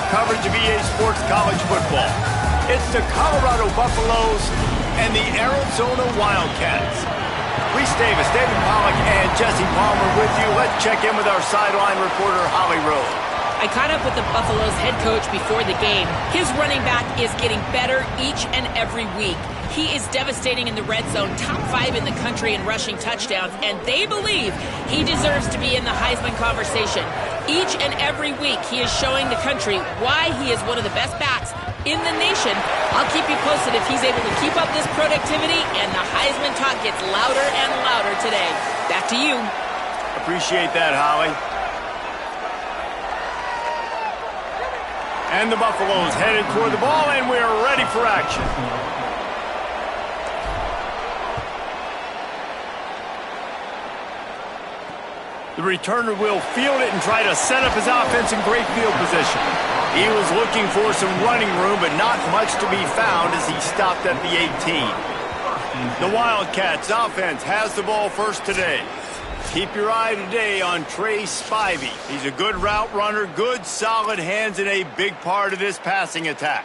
our coverage of EA Sports College football. It's the Colorado Buffaloes and the Arizona Wildcats. Reese Davis, David Pollack, and Jesse Palmer with you. Let's check in with our sideline reporter, Holly Rose. I caught up with the Buffaloes head coach before the game. His running back is getting better each and every week. He is devastating in the red zone, top 5 in the country in rushing touchdowns, and they believe he deserves to be in the Heisman conversation. Each and every week, he is showing the country why he is one of the best backs in the nation. I'll keep you posted if he's able to keep up this productivity, and the Heisman talk gets louder and louder today. Back to you. Appreciate that, Holly. And the Buffaloes headed toward the ball, and we're ready for action. The returner will field it and try to set up his offense in great field position. He was looking for some running room, but not much to be found as he stopped at the 18. The Wildcats offense has the ball first today. Keep your eye today on Trey Spivey. He's a good route runner, good solid hands, and a big part of this passing attack.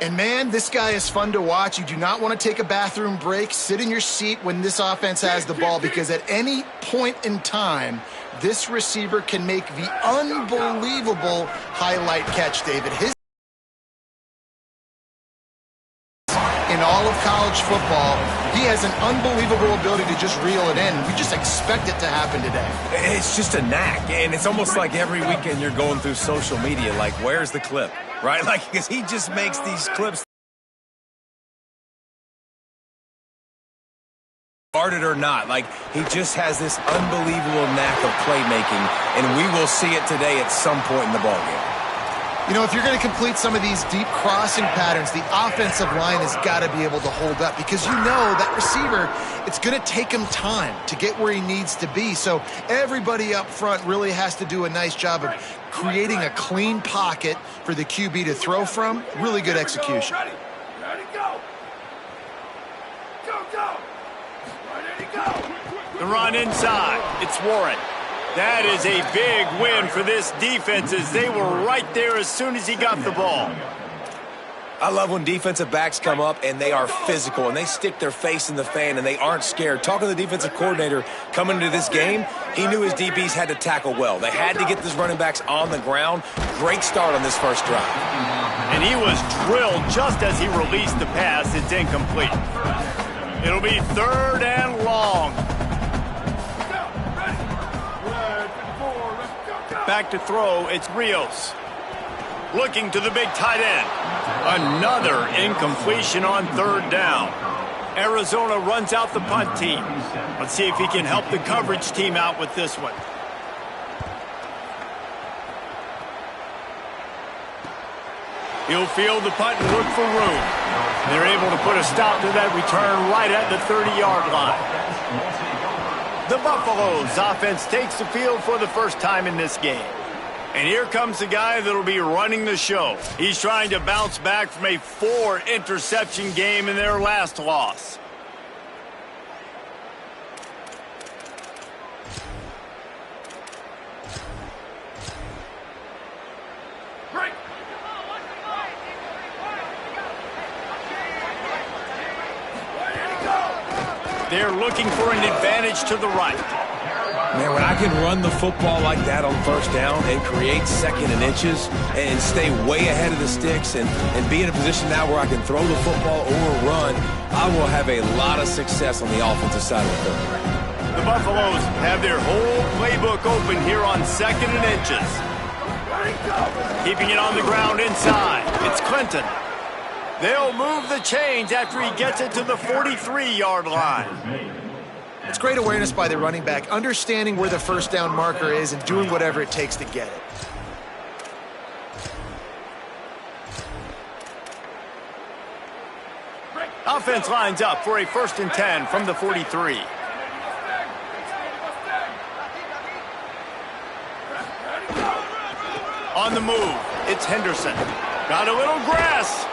And man, this guy is fun to watch. You do not want to take a bathroom break. Sit in your seat when this offense has the ball, because at any point in time, this receiver can make the unbelievable highlight catch, David. In all of college football, he has an unbelievable ability to just reel it in. We just expect it to happen today. It's just a knack, and it's almost like every weekend you're going through social media, like, where's the clip, right? Like, because he just makes these clips. Started or not, like, he just has this unbelievable knack of playmaking, and we will see it today at some point in the ballgame. You know, if you're going to complete some of these deep crossing patterns, the offensive line has got to be able to hold up, because you know that receiver, it's going to take him time to get where he needs to be. So everybody up front really has to do a nice job of creating a clean pocket for the QB to throw from. Really good execution. Ready, go. Go. Ready, go. The run inside. It's Warren. That is a big win for this defense, as they were right there as soon as he got the ball. I love when defensive backs come up and they are physical and they stick their face in the fan and they aren't scared. Talking to the defensive coordinator coming into this game, he knew his DBs had to tackle well. They had to get these running backs on the ground. Great start on this first drive. And he was drilled just as he released the pass. It's incomplete. It'll be 3rd and long. Back to throw, it's Rios. Looking to the big tight end. Another incompletion on 3rd down. Arizona runs out the punt team. Let's see if he can help the coverage team out with this one. He'll field the punt and look for room. They're able to put a stop to that return right at the 30-yard line. The Buffaloes offense takes the field for the first time in this game. And here comes the guy that'll be running the show. He's trying to bounce back from a 4-interception game in their last loss. They're looking for an advantage to the right. Man, when I can run the football like that on 1st down and create 2nd and inches and stay way ahead of the sticks and be in a position now where I can throw the football or run, I will have a lot of success on the offensive side of the football. The Buffaloes have their whole playbook open here on 2nd and inches. Keeping it on the ground inside. It's Clinton. They'll move the chains after he gets it to the 43-yard line. It's great awareness by the running back, understanding where the 1st down marker is and doing whatever it takes to get it. Offense lines up for a 1st and 10 from the 43. On the move, it's Henderson. Got a little grass.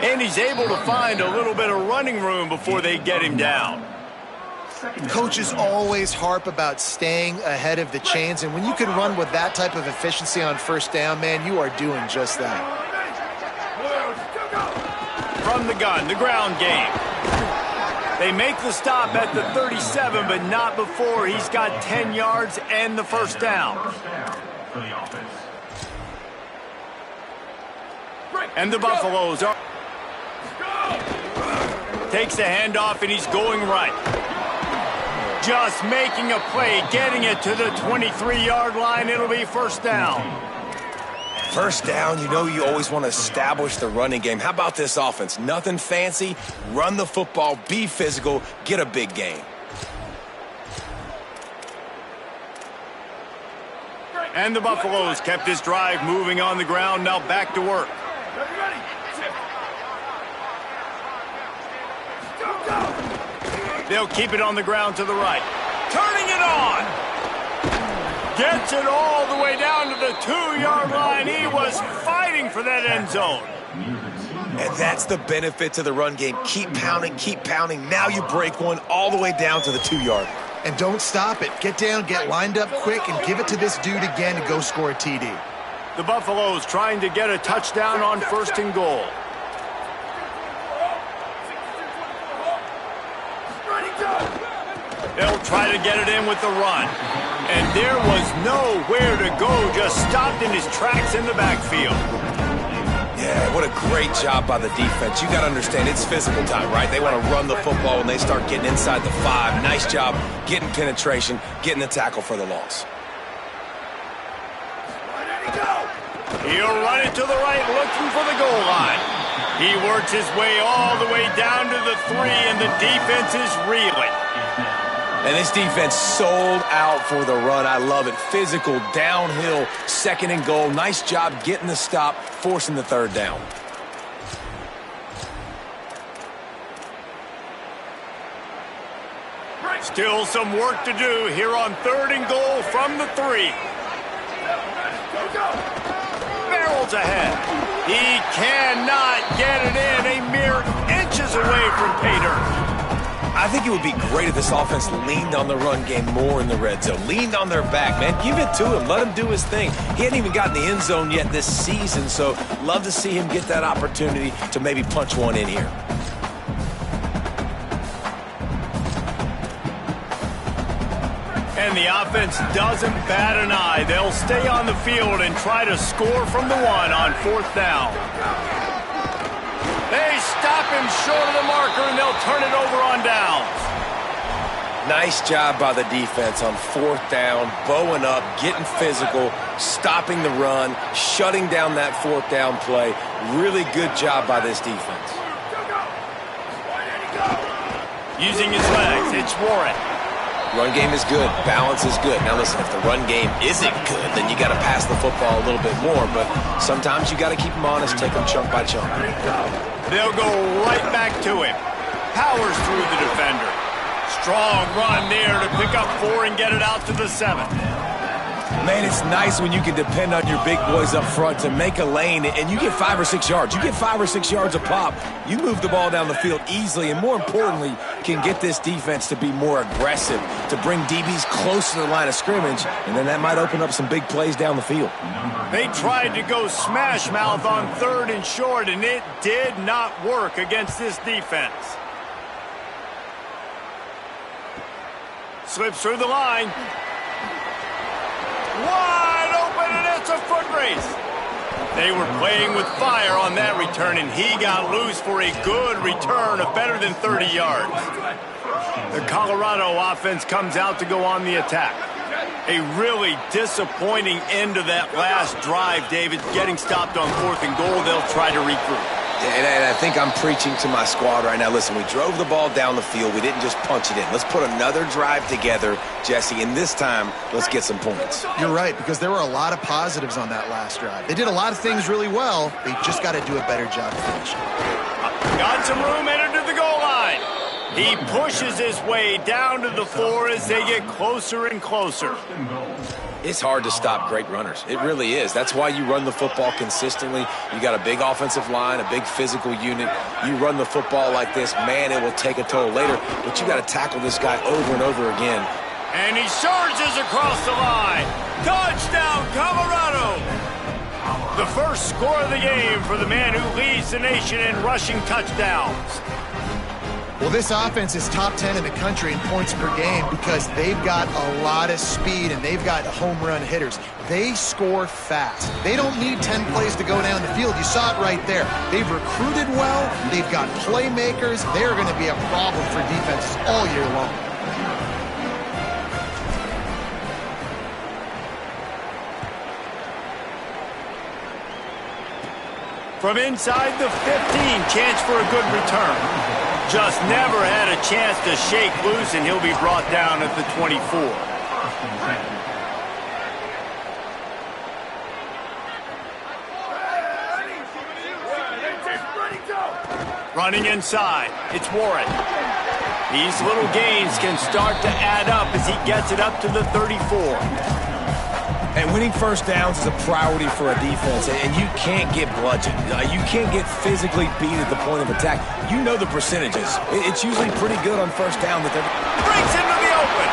And he's able to find a little bit of running room before they get him down. Coaches always harp about staying ahead of the chains, and when you can run with that type of efficiency on first down, man, you are doing just that. From the gun, the ground game. They make the stop at the 37, but not before he's got 10 yards and the first down. And the Buffaloes are... Takes the handoff, and he's going right. Just making a play, getting it to the 23-yard line. It'll be first down. First down, you know you always want to establish the running game. How about this offense? Nothing fancy. Run the football, be physical, get a big gain. And the Buffaloes kept this drive moving on the ground. Now back to work. They'll keep it on the ground to the right. Turning it on. Gets it all the way down to the 2-yard line. He was fighting for that end zone. And that's the benefit to the run game. Keep pounding, keep pounding. Now you break one all the way down to the 2-yard. And don't stop it. Get down, get lined up quick, and give it to this dude again to go score a TD. The Buffaloes trying to get a touchdown on first and goal. They'll try to get it in with the run. And there was nowhere to go, just stopped in his tracks in the backfield. Yeah, what a great job by the defense. You got to understand, it's physical time, right? They want to run the football when they start getting inside the 5. Nice job getting penetration, getting the tackle for the loss. He'll run it to the right, looking for the goal line. He works his way all the way down to the 3, and the defense is reeling. And this defense sold out for the run. I love it. Physical, downhill, second and goal. Nice job getting the stop, forcing the third down. Still some work to do here on third and goal from the 3. Barrels ahead. He cannot get it in. A mere inches away from pay dirt. I think it would be great if this offense leaned on the run game more in the red zone. Leaned on their back, man. Give it to him. Let him do his thing. He hadn't even gotten the end zone yet this season, so love to see him get that opportunity to maybe punch one in here. And the offense doesn't bat an eye. They'll stay on the field and try to score from the 1 on fourth down. They stop him short of the marker, and they'll turn it over on downs. Nice job by the defense on fourth down, bowing up, getting physical, stopping the run, shutting down that fourth down play. Really good job by this defense. Using his legs, it's Warren. Run game is good. Balance is good. Now listen, if the run game isn't good, then you got to pass the football a little bit more. But sometimes you got to keep them honest, take them chunk by chunk. They'll go right back to him. Powers through the defender. Strong run there to pick up 4 and get it out to the 7. Man, it's nice when you can depend on your big boys up front to make a lane, and you get 5 or 6 yards. You get 5 or 6 yards a pop. You move the ball down the field easily, and more importantly, can get this defense to be more aggressive, to bring DBs close to the line of scrimmage, and then that might open up some big plays down the field. They tried to go smash mouth on 3rd and short, and it did not work against this defense. Slips through the line. Wide open, and it's a foot race. They were playing with fire on that return, and he got loose for a good return of better than 30 yards. The Colorado offense comes out to go on the attack. A really disappointing end of that last drive, David. Getting stopped on 4th and goal, they'll try to regroup. And I think I'm preaching to my squad right now. Listen, we drove the ball down the field. We didn't just punch it in. Let's put another drive together, Jesse, and this time, let's get some points. You're right, because there were a lot of positives on that last drive. They did a lot of things really well. They just got to do a better job finishing. Got some room, entered to the goal line. He pushes his way down to the 4 as they get closer and closer. It's hard to stop great runners. It really is. That's why you run the football consistently. You got a big offensive line, a big physical unit. You run the football like this, man, it will take a toll later. But you got to tackle this guy over and over again. And he surges across the line. Touchdown, Colorado! The first score of the game for the man who leads the nation in rushing touchdowns. Well, this offense is top 10 in the country in points per game because they've got a lot of speed and they've got home run hitters. They score fast. They don't need 10 plays to go down the field. You saw it right there. They've recruited well. They've got playmakers. They're going to be a problem for defenses all year long. From inside the 15, chance for a good return. Just never had a chance to shake loose, and he'll be brought down at the 24. Running inside, it's Warren. These little gains can start to add up as he gets it up to the 34. And winning first downs is a priority for a defense, and you can't get bludgeoned. You can't get physically beat at the point of attack. You know the percentages. It's usually pretty good on first down that they're... Breaks into the open.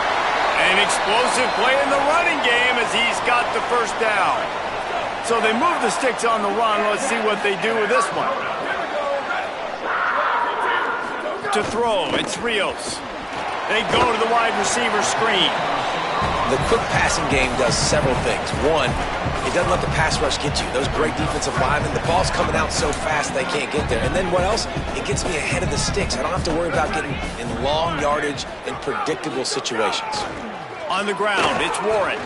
An explosive play in the running game as he's got the first down. So they move the sticks on the run. Let's see what they do with this one. To throw, it's Rios. They go to the wide receiver screen. The quick passing game does several things. One, it doesn't let the pass rush get you. Those great defensive linemen, the ball's coming out so fast they can't get there. And then what else? It gets me ahead of the sticks. I don't have to worry about getting in long yardage in predictable situations. On the ground, it's Warren.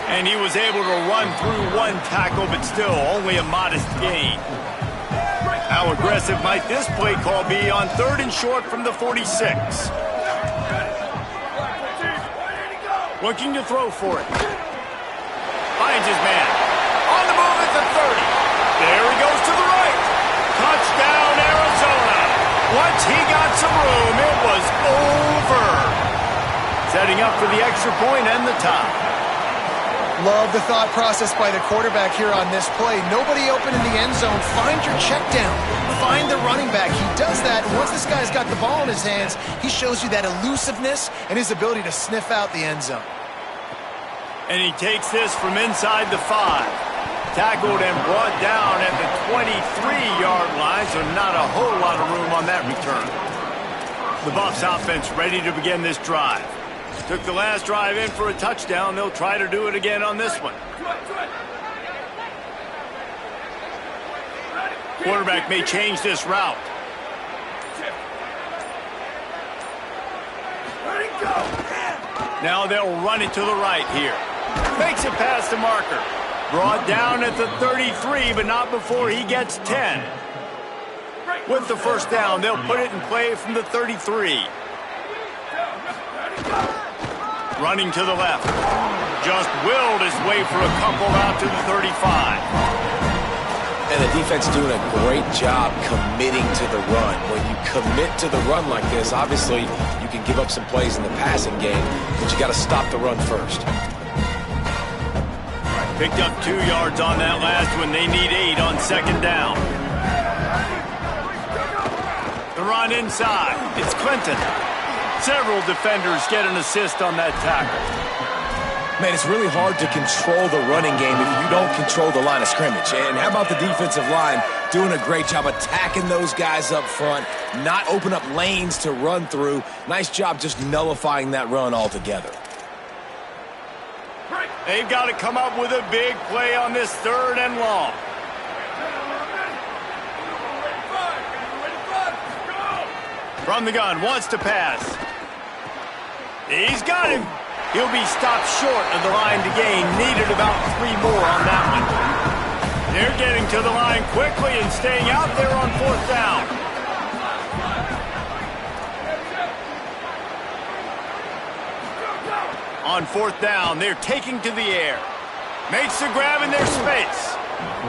And he was able to run through one tackle, but still only a modest gain. How aggressive might this play call be on 3rd and short from the 46? Looking to throw for it. Finds his man. On the move at the 30. There he goes to the right. Touchdown, Arizona. Once he got some room, it was over. Setting up for the extra point and the tie. Love the thought process by the quarterback here on this play. Nobody open in the end zone. Find your check down. Find the running back. He does that. And once this guy's got the ball in his hands, he shows you that elusiveness and his ability to sniff out the end zone. And he takes this from inside the 5. Tackled and brought down at the 23-yard line, so not a whole lot of room on that return. The Buffs offense ready to begin this drive. Took the last drive in for a touchdown. They'll try to do it again on this one. Quarterback may change this route. Now they'll run it to the right here. Makes it past the marker. Brought down at the 33, but not before he gets 10. With the first down, they'll put it in play from the 33. Running to the left. Just willed his way for a couple out to the 35. And the defense doing a great job committing to the run. When you commit to the run like this, obviously you can give up some plays in the passing game, but you got to stop the run first. Picked up 2 yards on that last one. They need 8 on second down. The run inside. It's Clinton. Several defenders get an assist on that tackle. Man, it's really hard to control the running game if you don't control the line of scrimmage. And how about the defensive line doing a great job attacking those guys up front, not open up lanes to run through. Nice job just nullifying that run altogether. They've got to come up with a big play on this 3rd and long. From the gun, wants to pass. He's got him. He'll be stopped short of the line to gain. Needed about 3 more on that one. They're getting to the line quickly and staying out there on 4th down. On 4th down, they're taking to the air. Makes the grab in their space.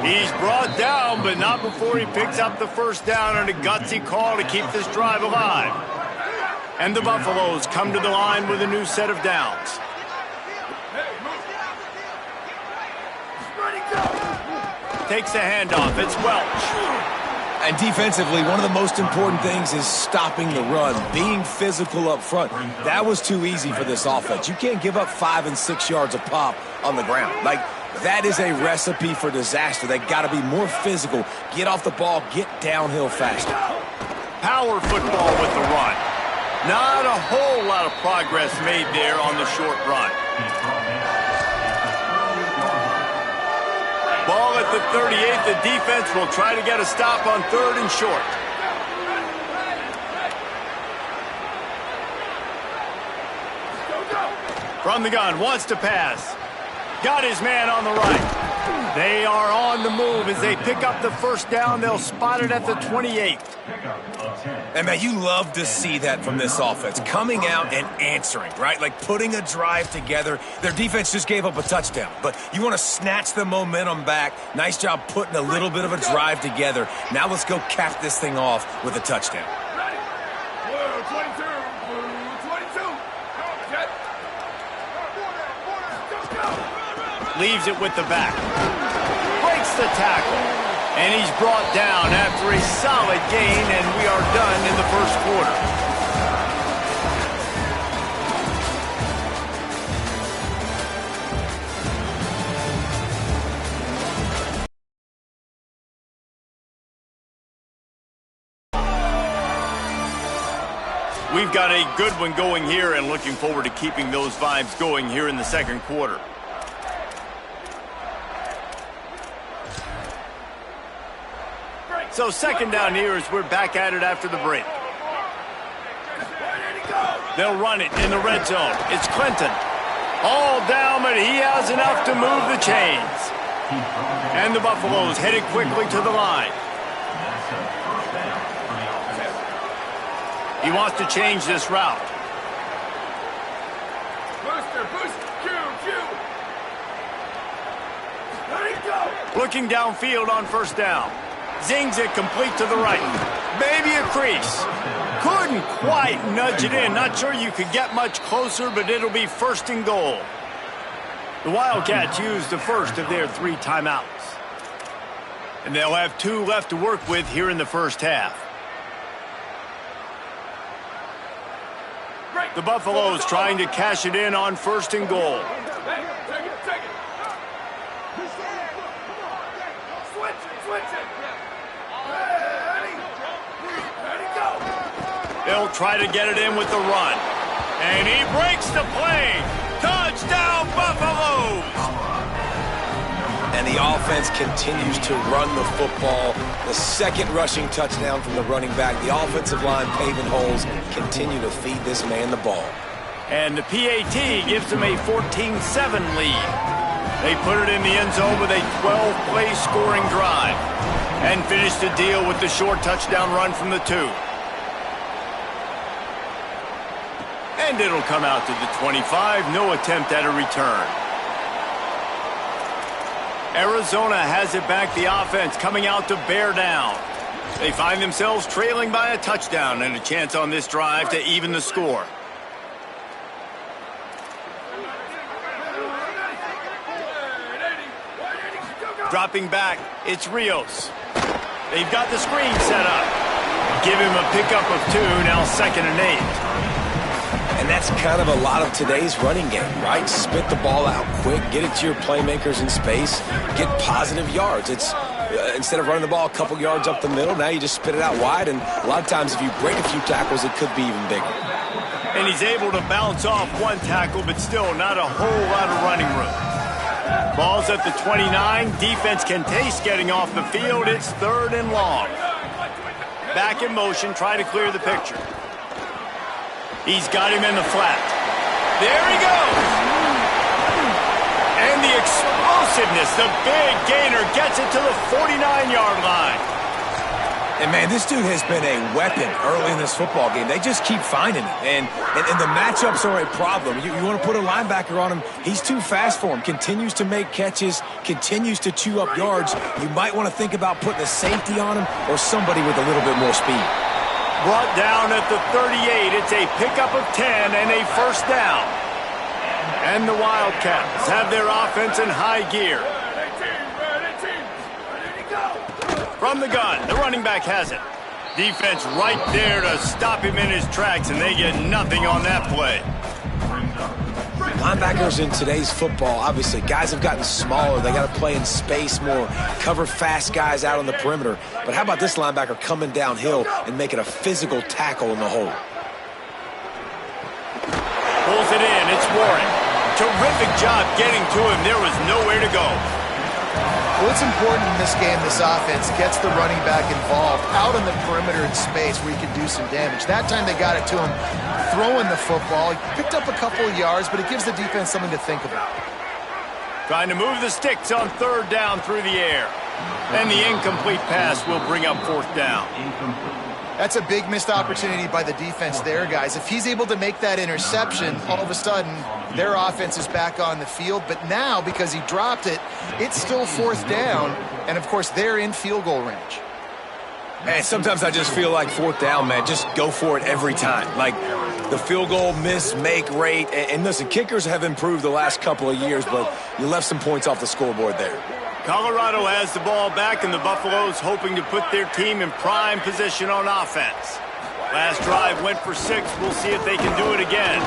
He's brought down, but not before he picks up the first down on a gutsy call to keep this drive alive. And the Buffaloes come to the line with a new set of downs. takes a handoff. It's Welch. And defensively, one of the most important things is stopping the run, being physical up front. That was too easy for this offense. You can't give up 5 and 6 yards a pop on the ground. Like, that is a recipe for disaster. They got to be more physical, get off the ball, get downhill faster. Power football with the run. Not a whole lot of progress made there on the short run. Ball at the 38. The defense will try to get a stop on 3rd and short. From the gun, wants to pass. Got his man on the right. They are on the move as they pick up the first down. They'll spot it at the 28. And, man, you love to see that from this offense. Coming out and answering, right? Like putting a drive together. Their defense just gave up a touchdown. But you want to snatch the momentum back. Nice job putting a little bit of a drive together. Now let's go cap this thing off with a touchdown. Leaves it with the back. Breaks the tackle. And he's brought down after a solid gain, and we are done in the first quarter. We've got a good one going here and looking forward to keeping those vibes going here in the second quarter. So second down here as we're back at it after the break. They'll run it in the red zone. It's Clinton. All down, but he has enough to move the chains. And the Buffaloes headed quickly to the line. He wants to change this route. Looking downfield on first down. Zings it complete to the right. Maybe a crease. Couldn't quite nudge it in. Not sure you could get much closer, but it'll be 1st and goal. The Wildcats used the first of their 3 timeouts. And they'll have 2 left to work with here in the first half. The Buffaloes trying to cash it in on 1st and goal. They'll try to get it in with the run. And he breaks the play. Touchdown, Buffaloes! And the offense continues to run the football. The second rushing touchdown from the running back. The offensive line paving holes. Continue to feed this man the ball. And the PAT gives them a 14-7 lead. They put it in the end zone with a 12-play scoring drive. And finish the deal with the short touchdown run from the 2. And it'll come out to the 25. No attempt at a return. Arizona has it back. The offense coming out to bear down. They find themselves trailing by a touchdown and a chance on this drive to even the score. Dropping back, it's Rios. They've got the screen set up. Give him a pickup of 2, now 2nd and 8. And that's kind of a lot of today's running game, right? Spit the ball out quick, get it to your playmakers in space, get positive yards. It's instead of running the ball a couple yards up the middle, now you just spit it out wide, and a lot of times if you break a few tackles, it could be even bigger. And he's able to bounce off 1 tackle, but still not a whole lot of running room. Ball's at the 29. Defense can taste getting off the field. It's 3rd and long. Back in motion, try to clear the picture. He's got him in the flat. There he goes. And the explosiveness, the big gainer gets it to the 49-yard line. And, man, this dude has been a weapon early in this football game. They just keep finding it. And the matchups are a problem. You want to put a linebacker on him, he's too fast for him. Continues to make catches, continues to chew up yards. You might want to think about putting a safety on him or somebody with a little bit more speed. Brought down at the 38. It's a pickup of 10 and a 1st down. And the Wildcats have their offense in high gear. From the gun, the running back has it. Defense right there to stop him in his tracks, and they get nothing on that play. Linebackers in today's football, obviously, guys have gotten smaller. They got to play in space more, cover fast guys out on the perimeter. But how about this linebacker coming downhill and making a physical tackle in the hole? Pulls it in. It's Warren. Terrific job getting to him. There was nowhere to go. Well, it's important in this game, this offense gets the running back involved out on the perimeter in space where he can do some damage. That time they got it to him throwing the football. He picked up a couple of yards, but it gives the defense something to think about. Trying to move the sticks on third down through the air. And the incomplete pass will bring up fourth down. That's a big missed opportunity by the defense there, guys. If he's able to make that interception, all of a sudden, their offense is back on the field. But now, because he dropped it, it's still fourth down. And, of course, they're in field goal range. Man, sometimes I just feel like fourth down, man. Just go for it every time. Like the field goal miss-make rate. And listen, kickers have improved the last couple of years, but you left some points off the scoreboard there. Colorado has the ball back, and the Buffaloes hoping to put their team in prime position on offense. Last drive went for 6. We'll see if they can do it again.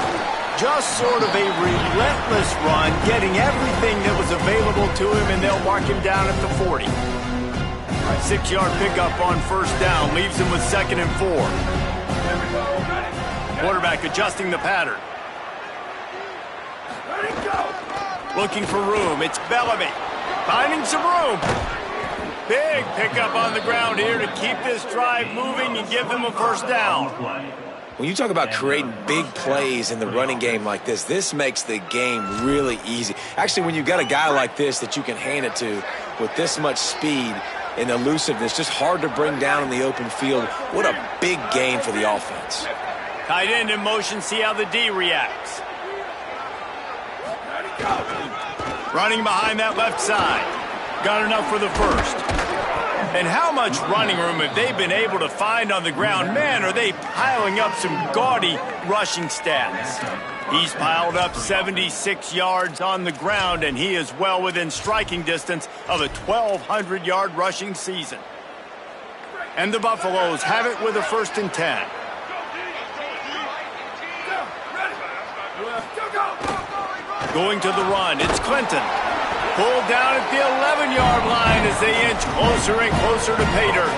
Just sort of a relentless run, getting everything that was available to him, and they'll mark him down at the 40. 6-yard pickup on first down leaves him with 2nd and 4. Quarterback adjusting the pattern. Looking for room. It's Bellamy. Finding some room. Big pickup on the ground here to keep this drive moving and give them a first down. When you talk about creating big plays in the running game like this makes the game really easy. Actually, when you've got a guy like this that you can hand it to with this much speed and elusiveness, just hard to bring down in the open field. What a big game for the offense. Tight end in motion, see how the D reacts. Running behind that left side. Got enough for the first. And how much running room have they been able to find on the ground? Man, are they piling up some gaudy rushing stats. He's piled up 76 yards on the ground, and he is well within striking distance of a 1,200-yard rushing season. And the Buffaloes have it with a 1st and 10. Going to the run, it's Clinton. Pulled down at the 11-yard line as they inch closer and closer to pay dirt.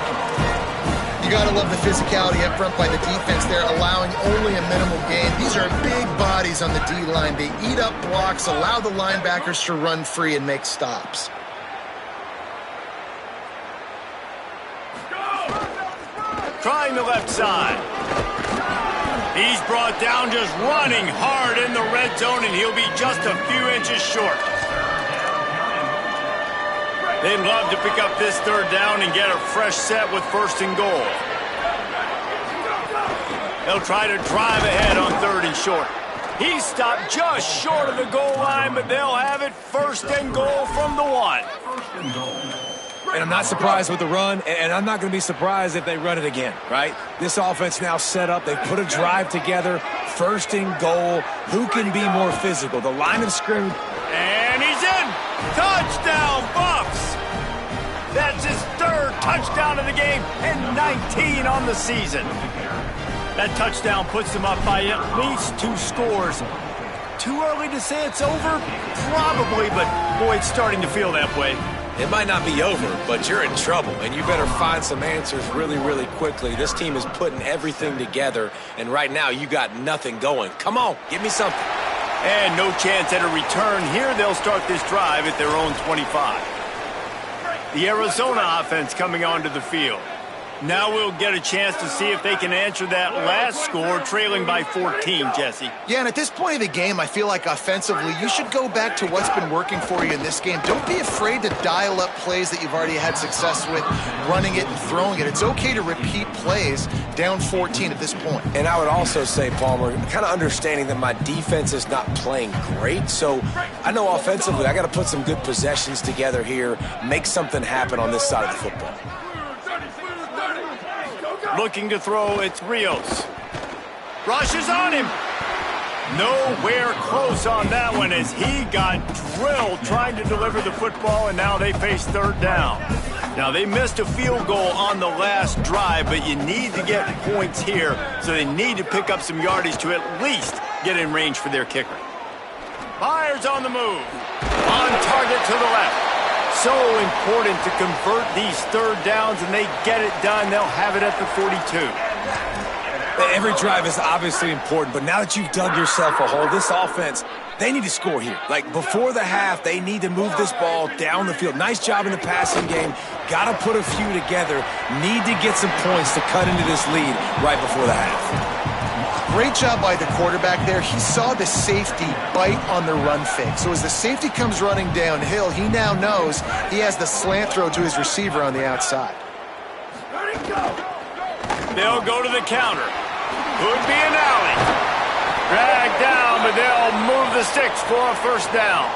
You got to love the physicality up front by the defense there, allowing only a minimal gain. These are big bodies on the D-line. They eat up blocks, allow the linebackers to run free and make stops. Trying the left side. He's brought down just running hard in the red zone, and he'll be just a few inches short. They'd love to pick up this 3rd down and get a fresh set with 1st and goal. They'll try to drive ahead on 3rd and short. He stopped just short of the goal line, but they'll have it 1st and goal from the 1. And I'm not surprised with the run, and I'm not going to be surprised if they run it again, right? This offense now set up. They've put a drive together. 1st and goal. Who can be more physical? The line of scrimmage. And he's in. Touchdown, Buffs. That's his 3rd touchdown of the game and 19 on the season. That touchdown puts them up by at least 2 scores. Too early to say it's over? Probably, but boy, it's starting to feel that way. It might not be over, but you're in trouble, and you better find some answers really, really quickly. This team is putting everything together, and right now you got nothing going. Come on, give me something. And no chance at a return here. They'll start this drive at their own 25. The Arizona offense coming onto the field. Now we'll get a chance to see if they can answer that last score, trailing by 14, Jesse. Yeah, and at this point of the game, I feel like offensively, you should go back to what's been working for you in this game. Don't be afraid to dial up plays that you've already had success with, running it and throwing it. It's okay to repeat plays down 14 at this point. And I would also say, Palmer, kind of understanding that my defense is not playing great, so I know offensively I got to put some good possessions together here, make something happen on this side of the football. Looking to throw, it's Rios. Rushes on him. Nowhere close on that one as he got drilled trying to deliver the football, and now they face 3rd down. Now, they missed a field goal on the last drive, but you need to get points here, so they need to pick up some yardage to at least get in range for their kicker. Myers on the move. On target to the left. So important to convert these third downs, and they get it done. They'll have it at the 42. Every drive is obviously important, but now that you've dug yourself a hole, this offense, they need to score here. Like, before the half, they need to move this ball down the field. Nice job in the passing game. Got to put a few together. Need to get some points to cut into this lead right before the half. Great job by the quarterback there. He saw the safety bite on the run fake. So as the safety comes running downhill, he now knows he has the slant throw to his receiver on the outside. They'll go to the counter. Could be an alley. Dragged down, but they'll move the sticks for a first down.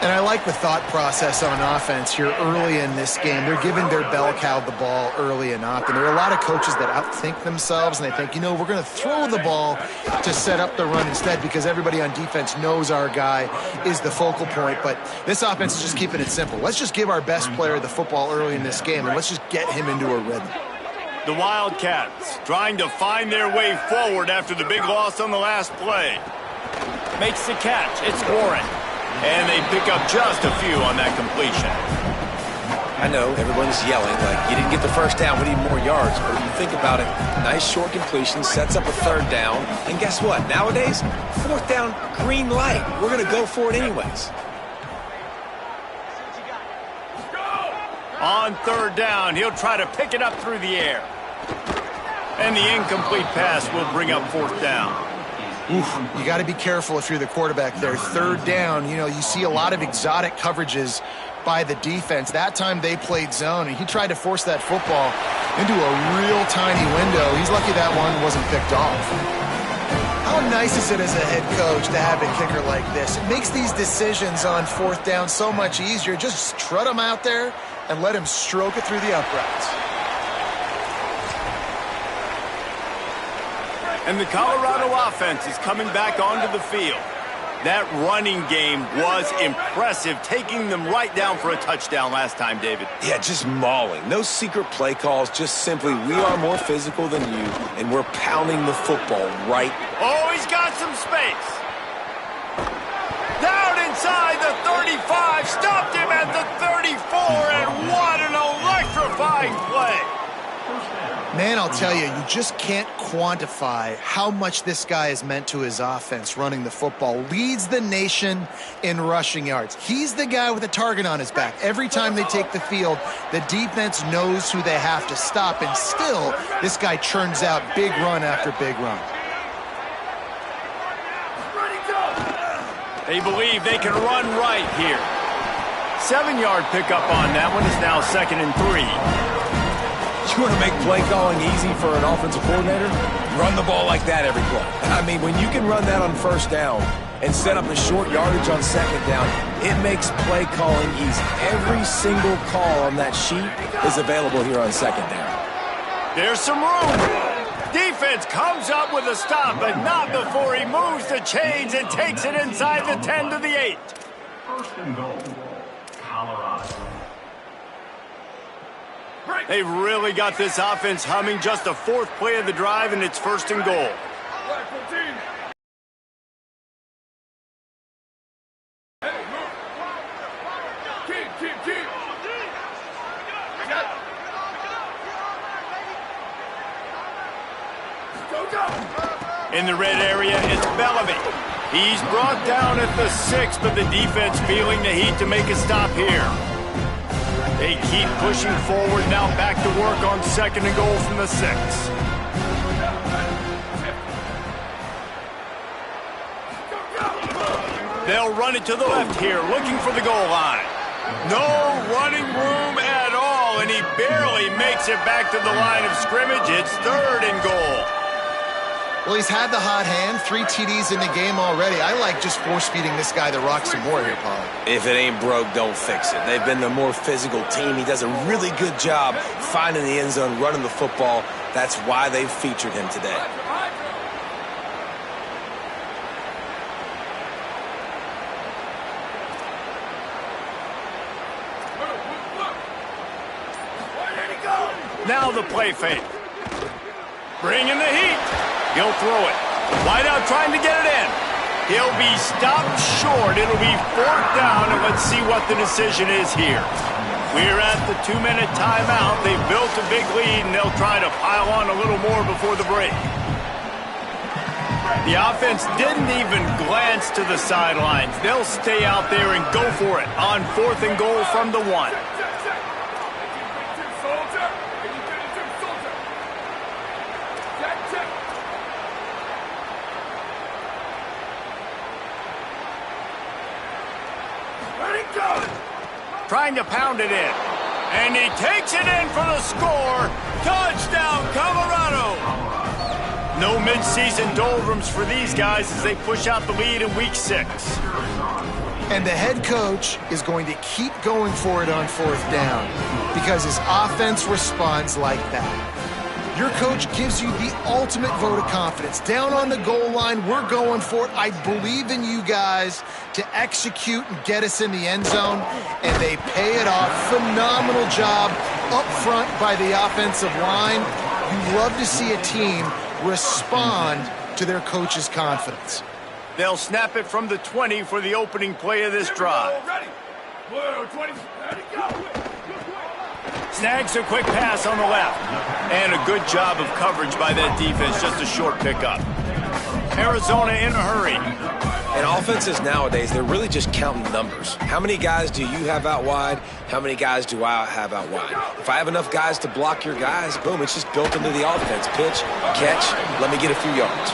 And I like the thought process on offense here early in this game. They're giving their bell cow the ball early and often. There are a lot of coaches that outthink themselves, and they think, you know, we're going to throw the ball to set up the run instead because everybody on defense knows our guy is the focal point. But this offense is just keeping it simple. Let's just give our best player the football early in this game, and let's just get him into a rhythm. The Wildcats trying to find their way forward after the big loss on the last play. Makes the catch. It's Warren. And they pick up just a few on that completion. I know everyone's yelling like, you didn't get the first down, we need more yards. But when you think about it, nice short completion, sets up a third down. And guess what? Nowadays, fourth down, green light. We're going to go for it anyways. On third down, he'll try to pick it up through the air. And the incomplete pass will bring up fourth down. Oof, you got to be careful if you're the quarterback there. Third down, you know, you see a lot of exotic coverages by the defense. That time they played zone, and he tried to force that football into a real tiny window. He's lucky that one wasn't picked off. How nice is it as a head coach to have a kicker like this? It makes these decisions on fourth down so much easier. Just strut him out there and let him stroke it through the uprights. And the Colorado offense is coming back onto the field. That running game was impressive, taking them right down for a touchdown last time, David. Yeah, just mauling. No secret play calls, just simply we are more physical than you, and we're pounding the football right. Oh, he's got some space. Down inside the 35, stopped him at the 34, and what an electrifying play. Man, I'll tell you, you just can't quantify how much this guy has meant to his offense running the football. Leads the nation in rushing yards. He's the guy with a target on his back. Every time they take the field, the defense knows who they have to stop, and still, this guy churns out big run after big run. They believe they can run right here. 7-yard pickup on that one is now 2nd and 3. You want to make play calling easy for an offensive coordinator? Run the ball like that every play. I mean, when you can run that on first down and set up a short yardage on second down, it makes play calling easy. Every single call on that sheet is available here on second down. There's some room. Defense comes up with a stop, but not before he moves the chains and takes it inside the 10 to the 8. First and goal, Colorado. They've really got this offense humming. Just the 4th play of the drive, and it's 1st and goal. In the red area, it's Bellamy. He's brought down at the 6, but the defense feeling the heat to make a stop here. They keep pushing forward, now back to work on 2nd and goal from the 6. They'll run it to the left here, looking for the goal line. No running room at all, and he barely makes it back to the line of scrimmage. It's 3rd and goal. Well, he's had the hot hand, 3 TDs in the game already. I like just force-feeding this guy the rock some more here, Paul. If it ain't broke, don't fix it. They've been the more physical team. He does a really good job finding the end zone, running the football. That's why they've featured him today. Now the play fake. Bringing the heat. He'll throw it. Wide out trying to get it in. He'll be stopped short. It'll be 4th down, and let's see what the decision is here. We're at the 2-minute timeout. They've built a big lead, and they'll try to pile on a little more before the break. The offense didn't even glance to the sidelines. They'll stay out there and go for it on 4th and goal from the 1. Trying to pound it in. And he takes it in for the score. Touchdown, Colorado! No midseason doldrums for these guys as they push out the lead in Week 6. And the head coach is going to keep going for it on 4th down because his offense responds like that. Your coach gives you the ultimate vote of confidence. Down on the goal line, we're going for it. I believe in you guys to execute and get us in the end zone, and they pay it off. Phenomenal job up front by the offensive line. You love to see a team respond to their coach's confidence. They'll snap it from the 20 for the opening play of this drive. Snags a quick pass on the left. And a good job of coverage by that defense. Just a short pickup. Arizona in a hurry. And offenses nowadays, they're really just counting numbers. How many guys do you have out wide? How many guys do I have out wide? If I have enough guys to block your guys, boom, it's just built into the offense. Pitch, catch, let me get a few yards.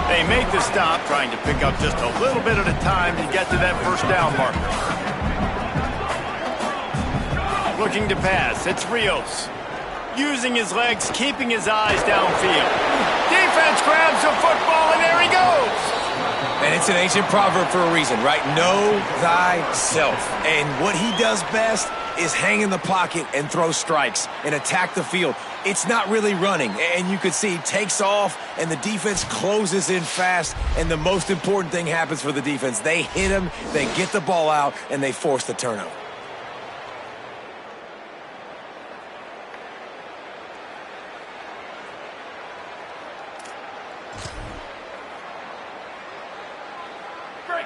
They make the stop, trying to pick up just a little bit at a time to get to that 1st down marker. Looking to pass, it's Rios. Using his legs, keeping his eyes downfield. Defense grabs the football, and there he goes. And it's an ancient proverb for a reason, right? Know thyself. And what he does best is hang in the pocket and throw strikes and attack the field. It's not really running, and you can see he takes off, and the defense closes in fast, and the most important thing happens for the defense. They hit him, they get the ball out, and they force the turnover.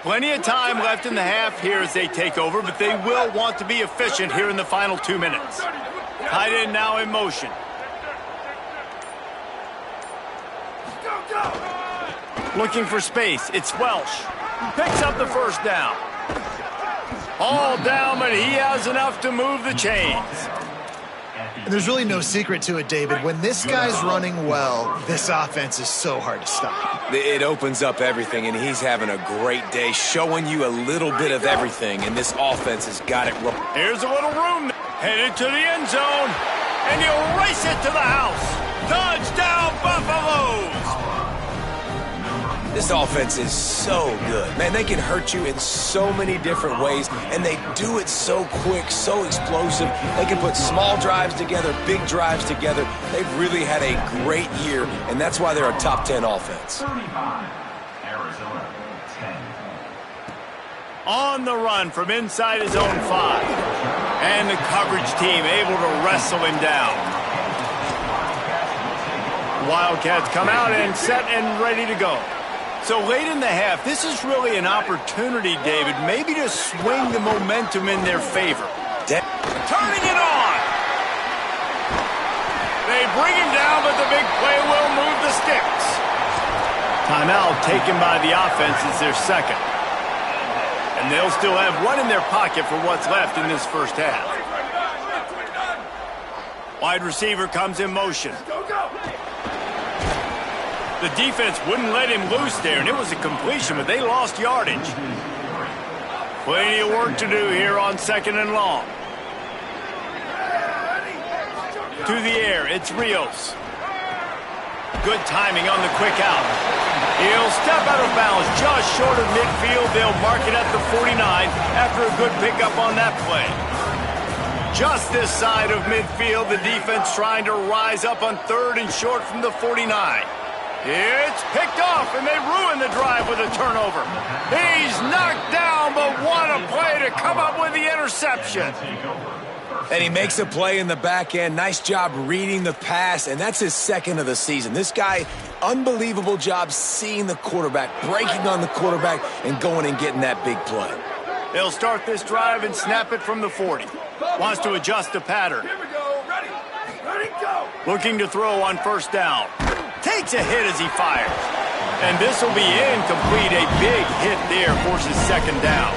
Plenty of time left in the half here as they take over, but they will want to be efficient here in the final 2 minutes. Tight end now in motion. Looking for space. It's Welsh. Picks up the 1st down. All down, but he has enough to move the chains. And there's really no secret to it, David. When this guy's running well, this offense is so hard to stop. It opens up everything, and he's having a great day, showing you a little bit of everything, and this offense has got it wrong. Here's a little room. Headed to the end zone, and he'll race it to the house. Touchdown, Buffaloes! This offense is so good. Man, they can hurt you in so many different ways, and they do it so quick, so explosive. They can put small drives together, big drives together. They've really had a great year, and that's why they're a top 10 offense. 35, Arizona, 10. On the run from inside his own 5. And the coverage team able to wrestle him down. Wildcats come out and set and ready to go. So late in the half, this is really an opportunity, David, maybe to swing the momentum in their favor. Turning it on! They bring him down, but the big play will move the sticks. Timeout taken by the offense is their 2nd. And they'll still have one in their pocket for what's left in this 1st half. Wide receiver comes in motion. The defense wouldn't let him loose there, and it was a completion, but they lost yardage. Plenty of work to do here on 2nd and long. To the air, it's Rios. Good timing on the quick out. He'll step out of bounds just short of midfield. They'll mark it at the 49 after a good pickup on that play. Just this side of midfield, the defense trying to rise up on 3rd and short from the 49. It's picked off, and they ruin the drive with a turnover. He's knocked down, but what a play to come up with the interception. And he makes a play in the back end. Nice job reading the pass, and that's his second of the season. This guy, unbelievable job seeing the quarterback, breaking on the quarterback, and going and getting that big play. They'll start this drive and snap it from the 40. Wants to adjust the pattern. Here we go. Ready, go. Looking to throw on first down. Takes a hit as he fires. And this will be incomplete. A big hit there forces second down.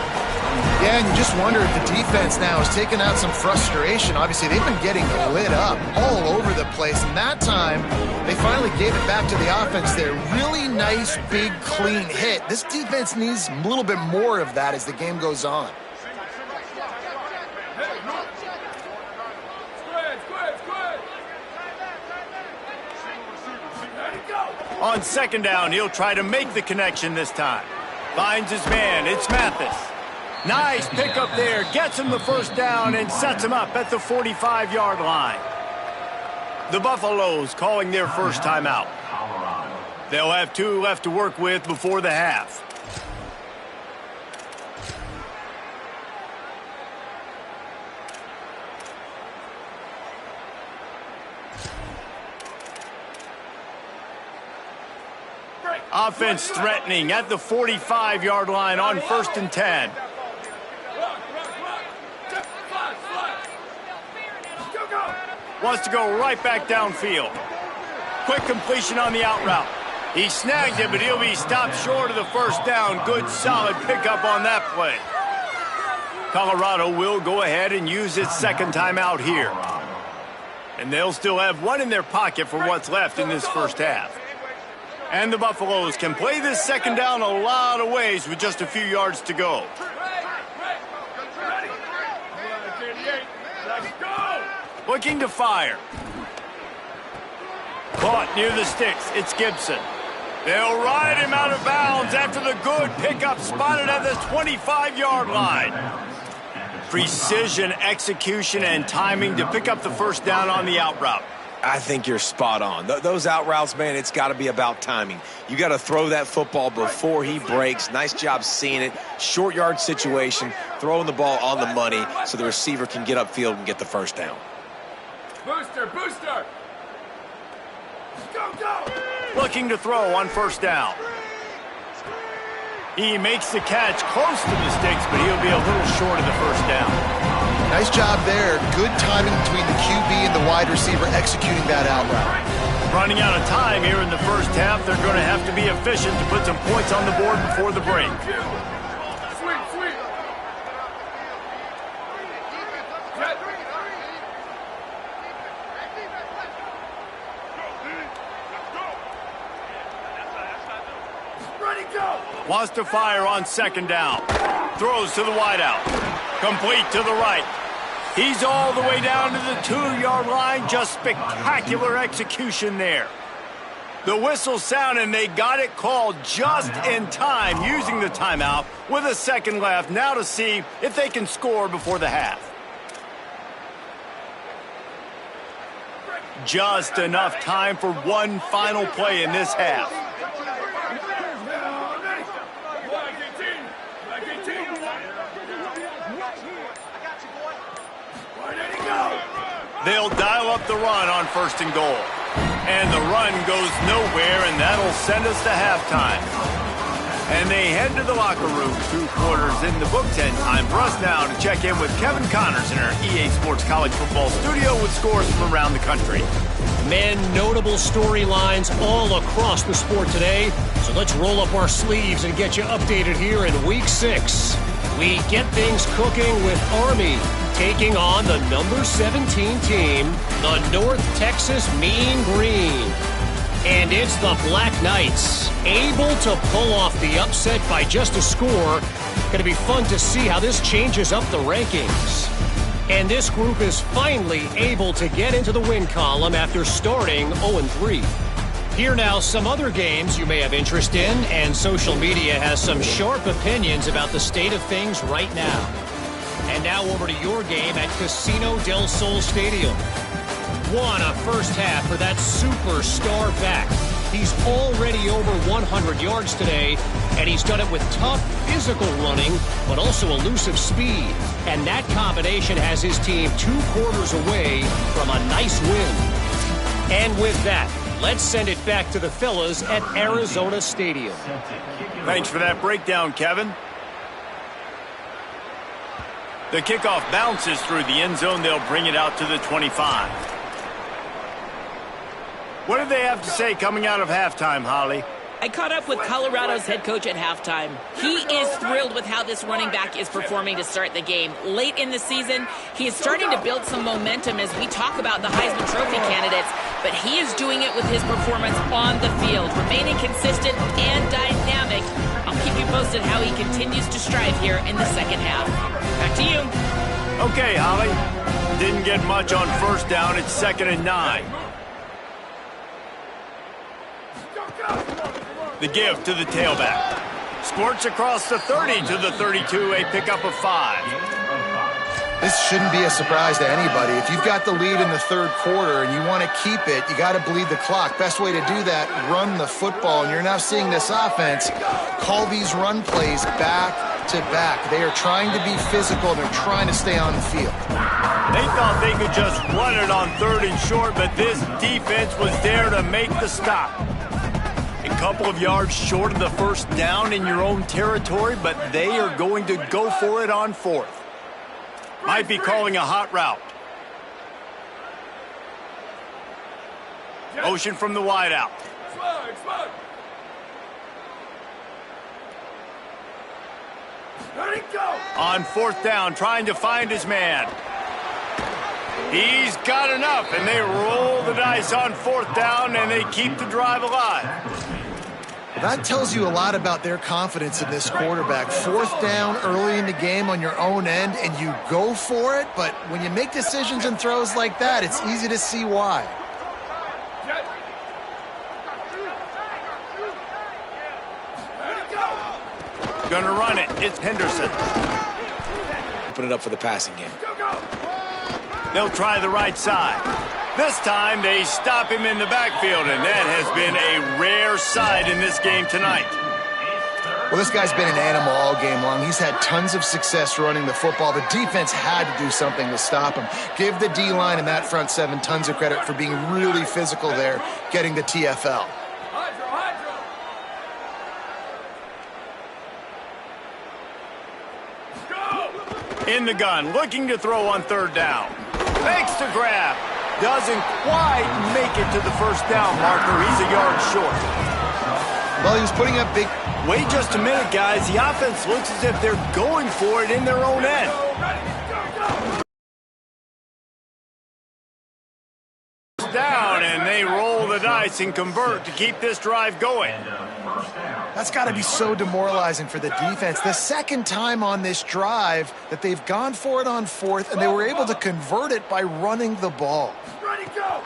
Yeah, and you just wonder if the defense now is taking out some frustration. Obviously, they've been getting lit up all over the place. And that time, they finally gave it back to the offense there. Really nice, big, clean hit. This defense needs a little bit more of that as the game goes on. On second down, he'll try to make the connection this time. Finds his man. It's Mathis. Nice pickup there. Gets him the first down and sets him up at the 45-yard line. The Buffaloes calling their first timeout. They'll have 2 left to work with before the half. Offense threatening at the 45-yard line on 1st and 10. Wants to go right back downfield. Quick completion on the out route. He snags it, but he'll be stopped short of the first down. Good, solid pickup on that play. Colorado will go ahead and use its second timeout here. And they'll still have 1 in their pocket for what's left in this first half. And the Buffaloes can play this second down a lot of ways with just a few yards to go. Looking to fire. Caught near the sticks. It's Gibson. They'll ride him out of bounds after the good pickup spotted at the 25-yard line. Precision, execution, and timing to pick up the first down on the out route. I think you're spot on. Those out routes, man, it's got to be about timing. You got to throw that football before he breaks. Nice job seeing it. Short yard situation, throwing the ball on the money so the receiver can get upfield and get the first down. Booster! Go! Looking to throw on first down. He makes the catch close to the sticks, but he'll be a little short of the first down. Nice job there. Good timing between the QB and the wide receiver executing that out route. Running out of time here in the first half, they're going to have to be efficient to put some points on the board before the break. Sweet. Ready, go! Wants to fire on second down. Throws to the wideout. Complete to the right. He's all the way down to the 2-yard line. Just spectacular execution there. The whistle sound, and they got it called just in time, using the timeout with a second left. Now to see if they can score before the half. Just enough time for one final play in this half. They'll dial up the run on 1st and goal. And the run goes nowhere, and that'll send us to halftime. And they head to the locker room, 2 quarters in the books, and time for us now to check in with Kevin Connors in our EA Sports College Football studio with scores from around the country. Men, notable storylines all across the sport today. So let's roll up our sleeves and get you updated here in Week 6. We get things cooking with Army taking on the number 17 team, the North Texas Mean Green. And it's the Black Knights, able to pull off the upset by just a score. Going to be fun to see how this changes up the rankings. And this group is finally able to get into the win column after starting 0-3. Here now, some other games you may have interest in, and social media has some sharp opinions about the state of things right now. And now over to your game at Casino del Sol Stadium. What a first half for that superstar back. He's already over 100 yards today, And he's done it with tough physical running, but also elusive speed. And that combination has his team 2 quarters away from a nice win. And with that, let's send it back to the fellas at Arizona Stadium. Thanks for that breakdown, Kevin. The kickoff bounces through the end zone. They'll bring it out to the 25. What did they have to say coming out of halftime, Holly? I caught up with Colorado's head coach at halftime. He is thrilled with how this running back is performing to start the game. Late in the season, he is starting to build some momentum as we talk about the Heisman Trophy candidates, but he is doing it with his performance on the field, remaining consistent and dynamic. I'll keep you posted how he continues to strive here in the second half. Back to you. Okay, Holly. Didn't get much on first down. It's 2nd and 9. The give to the tailback. Squirts across the 30 to the 32, a pickup of 5. This shouldn't be a surprise to anybody. If you've got the lead in the third quarter and you want to keep it, you got to bleed the clock. Best way to do that, run the football. And you're now seeing this offense call these run plays back to back. They are trying to be physical. They're trying to stay on the field. They thought they could just run it on 3rd and short, but this defense was there to make the stop. A couple of yards short of the first down in your own territory, but they are going to go for it on 4th. Might be calling a hot route. Motion from the wide out. On 4th down, trying to find his man. He's got enough, and they roll the dice on 4th down, and they keep the drive alive. That tells you a lot about their confidence in this quarterback. 4th down early in the game on your own end, and you go for it, but when you make decisions and throws like that, it's easy to see why. Gonna run it. It's Henderson. Open it up for the passing game. They'll try the right side. This time they stop him in the backfield, and that has been a rare sight in this game tonight. Well, this guy's been an animal all game long. He's had tons of success running the football. The defense had to do something to stop him. Give the D-line and that front 7 tons of credit for being really physical there, getting the TFL. In the gun, looking to throw on 3rd down. Makes the grab. Doesn't quite make it to the first down marker. He's a yard short. Well, he was putting up big... Wait just a minute, guys. The offense looks as if they're going for it in their own end. Down, and they roll the dice and convert to keep this drive going. That's got to be so demoralizing for the defense. The second time on this drive that they've gone for it on 4th, and they were able to convert it by running the ball. Ready, go!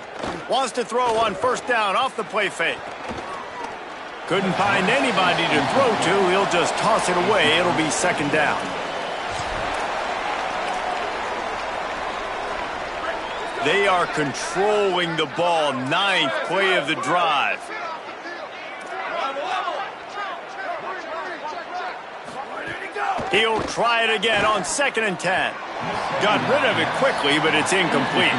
Wants to throw on 1st down off the play fake. Couldn't find anybody to throw to. He'll just toss it away. It'll be 2nd down. They are controlling the ball. 9th play of the drive. He'll try it again on 2nd and 10. Got rid of it quickly, but it's incomplete.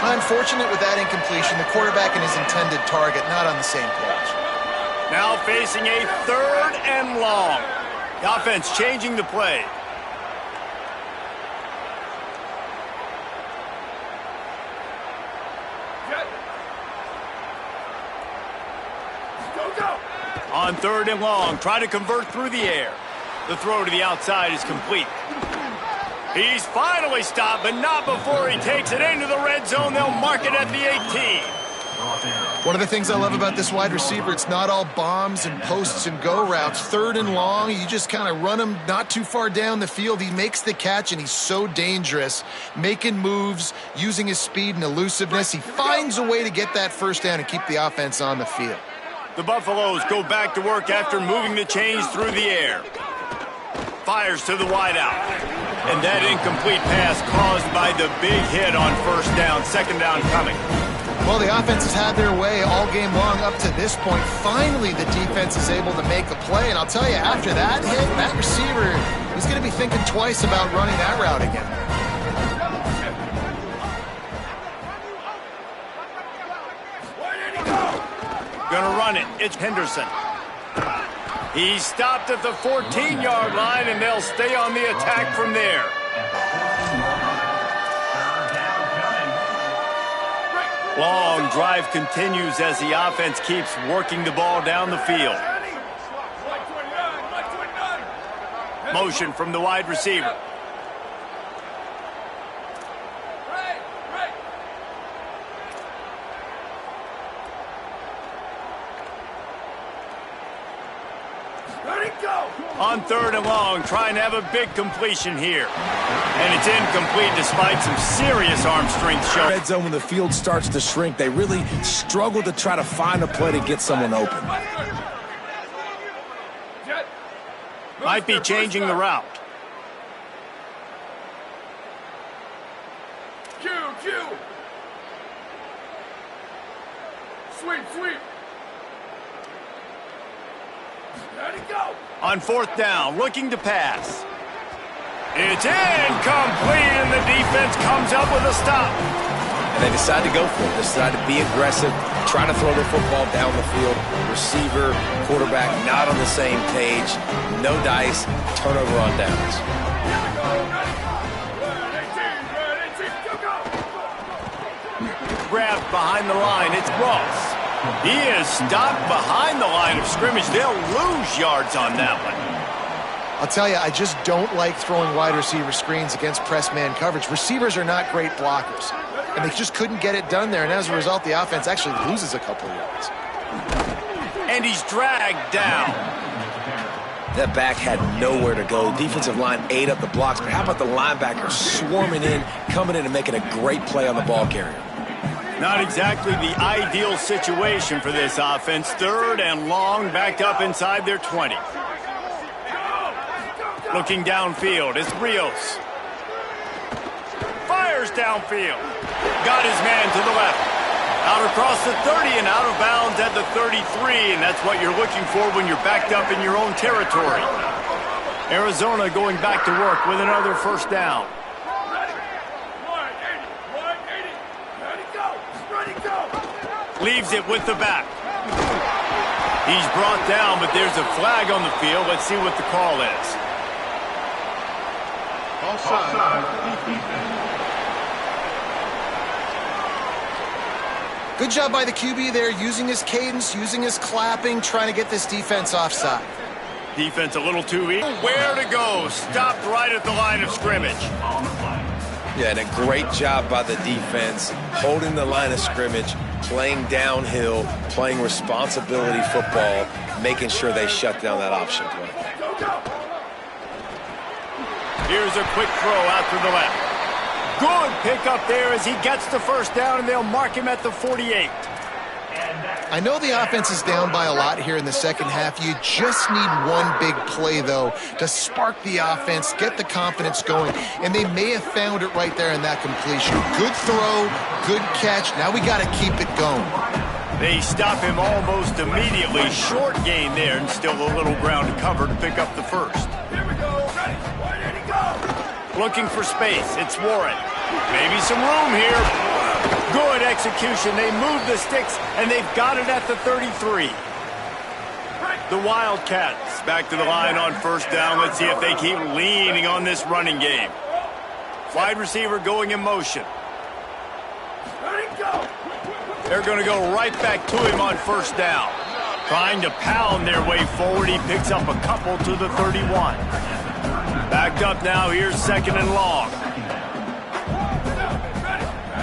Unfortunate with that incompletion. The quarterback and his intended target not on the same page. Now facing a 3rd and long. The offense changing the play. On 3rd and long, try to convert through the air. The throw to the outside is complete. He's finally stopped, but not before he takes it into the red zone. They'll mark it at the 18. One of the things I love about this wide receiver, it's not all bombs and posts and go routes. 3rd and long, you just kind of run him not too far down the field. He makes the catch, and he's so dangerous, making moves, using his speed and elusiveness. He finds a way to get that first down and keep the offense on the field. The Buffaloes go back to work after moving the chains through the air. Fires to the wideout. And that incomplete pass caused by the big hit on first down, second down coming. Well, the offense has had their way all game long up to this point. Finally, the defense is able to make a play. And I'll tell you, after that hit, that receiver, he's going to be thinking twice about running that route again. Gonna run it. It's Henderson. He's stopped at the 14-yard line, and they'll stay on the attack from there. Long drive continues as the offense keeps working the ball down the field. Motion from the wide receiver. On third and long, trying to have a big completion here. And it's incomplete despite some serious arm strength shown. Red zone, when the field starts to shrink, they really struggle to try to find a play to get someone open. Might be changing the route. Q. Sweep. Let it go. On fourth down, looking to pass. It's incomplete, and the defense comes up with a stop. And they decide to go for it. They decide to be aggressive, try to throw the football down the field. Receiver, quarterback, not on the same page. No dice, turnover on downs. Grabbed behind the line, it's Ross. He is stopped behind the line of scrimmage. They'll lose yards on that one. I'll tell you, I just don't like throwing wide receiver screens against press man coverage. Receivers are not great blockers, and they just couldn't get it done there, and as a result, the offense actually loses a couple of yards. And he's dragged down. That back had nowhere to go. Defensive line ate up the blocks, but how about the linebacker swarming in, coming in and making a great play on the ball carrier? Not exactly the ideal situation for this offense. Third and long, backed up inside their 20. Looking downfield, it's Rios. Fires downfield. Got his man to the left. Out across the 30 and out of bounds at the 33, and that's what you're looking for when you're backed up in your own territory. Arizona going back to work with another first down. Leaves it with the back. He's brought down, but there's a flag on the field. Let's see what the call is. Good job by the QB there, using his cadence, using his clapping, trying to get this defense offside. Defense a little too easy. Where to go? Stopped right at the line of scrimmage. Yeah, and a great job by the defense, holding the line of scrimmage, playing downhill, playing responsibility football, making sure they shut down that option play. Here's a quick throw out to the left. Good pickup there as he gets the first down, and they'll mark him at the 48. I know the offense is down by a lot here in the second half. You just need one big play, though, to spark the offense, get the confidence going, and they may have found it right there in that completion. Good throw, good catch. Now we got to keep it going. They stop him almost immediately. Short gain there, and still a little ground to cover to pick up the first. Here we go. Ready. Where did he go? Looking for space. It's Warren. Maybe some room here. Good execution. They move the sticks, and they've got it at the 33. The Wildcats back to the line on first down. Let's see if they keep leaning on this running game. Wide receiver going in motion. They're going to go right back to him on first down. Trying to pound their way forward. He picks up a couple to the 31. Backed up now. Here's second and long.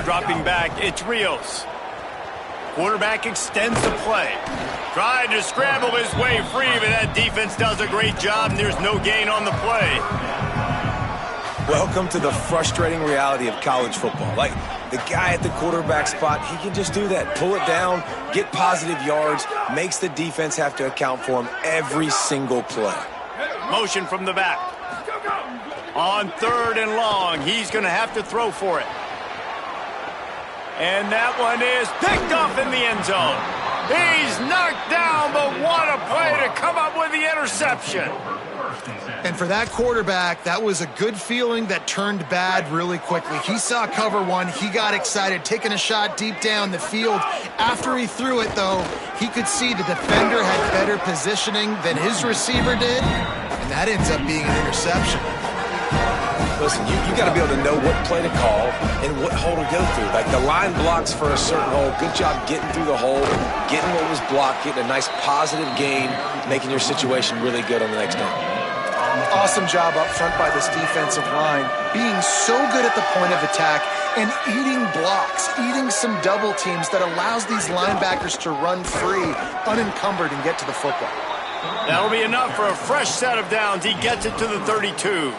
Dropping back, it's Rios. Quarterback extends the play. Trying to scramble his way free, but that defense does a great job, and there's no gain on the play. Welcome to the frustrating reality of college football. Like, the guy at the quarterback spot, he can just do that. Pull it down, get positive yards, makes the defense have to account for him every single play. Motion from the back. On 3rd and long, he's going to have to throw for it. And that one is picked off in the end zone. He's knocked down, but what a play to come up with the interception. And for that quarterback, that was a good feeling that turned bad really quickly. He saw cover one. He got excited, taking a shot deep down the field. After he threw it, though, he could see the defender had better positioning than his receiver did, and that ends up being an interception. Listen, you got to be able to know what play to call and what hole to go through. Like the line blocks for a certain hole. Good job getting through the hole, getting what was blocked, getting a nice positive gain, making your situation really good on the next down. Awesome job up front by this defensive line, being so good at the point of attack and eating blocks, eating some double teams that allows these linebackers to run free, unencumbered, and get to the football. That'll be enough for a fresh set of downs. He gets it to the 32.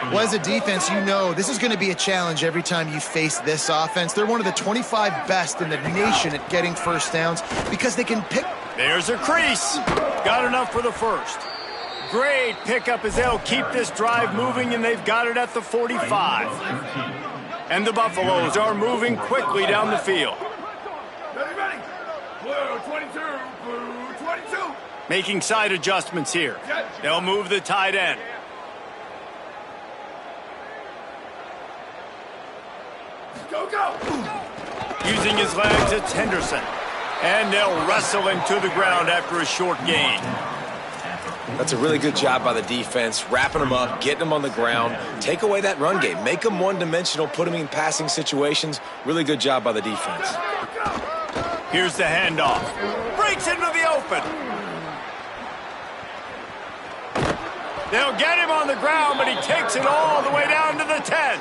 Well, as a defense, you know this is going to be a challenge every time you face this offense. They're one of the 25 best in the nation at getting first downs because they can pick. There's a crease. Got enough for the first. Great pickup as they'll keep this drive moving, and they've got it at the 45. And the Buffaloes are moving quickly down the field. Ready. Blue 22, blue 22. Making side adjustments here. They'll move the tight end. Go. Using his legs, it's Henderson. And they'll wrestle him to the ground after a short gain. That's a really good job by the defense, wrapping them up, getting them on the ground. Take away that run game. Make them one-dimensional, put them in passing situations. Really good job by the defense. Here's the handoff. Breaks into the open. They'll get him on the ground, but he takes it all the way down to the 10.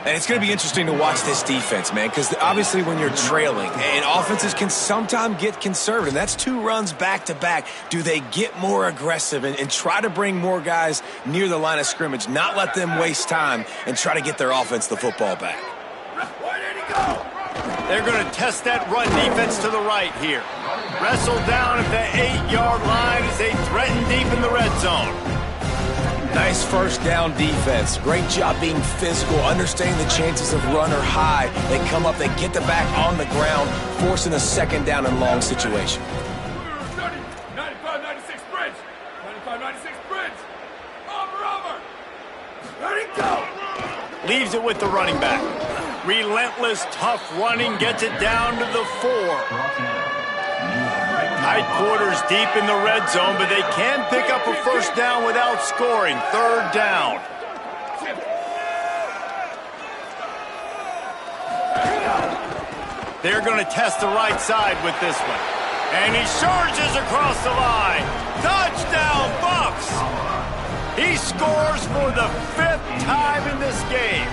And it's going to be interesting to watch this defense, man, because obviously when you're trailing, and offenses can sometimes get conservative. That's 2 runs back-to-back. Do they get more aggressive and try to bring more guys near the line of scrimmage, not let them waste time, and try to get their offense the football back? Where did he go? They're going to test that run defense to the right here. Wrestled down at the 8-yard line as they threaten deep in the red zone. Nice first down defense. Great job being physical, understanding the chances of run are high. They come up, they get the back on the ground, forcing a second down and long situation. 95-96 bridge. 95-96 bridge. Over. Ready, go. Leaves it with the running back. Relentless, tough running, gets it down to the 4. Tight quarters deep in the red zone, but they can pick up a first down without scoring. 3rd down. They're going to test the right side with this one. And he surges across the line. Touchdown, Bucks! He scores for the 5th time in this game.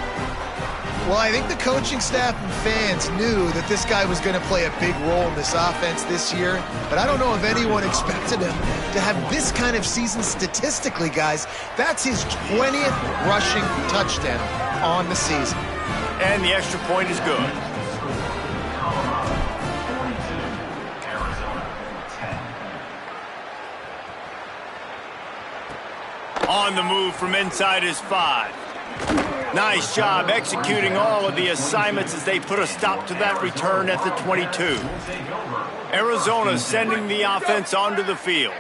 Well, I think the coaching staff and fans knew that this guy was going to play a big role in this offense this year, but I don't know if anyone expected him to have this kind of season statistically, guys. That's his 20th rushing touchdown on the season. And the extra point is good. On the move from inside his 5. Nice job executing all of the assignments as they put a stop to that return at the 22. Arizona sending the offense onto the field.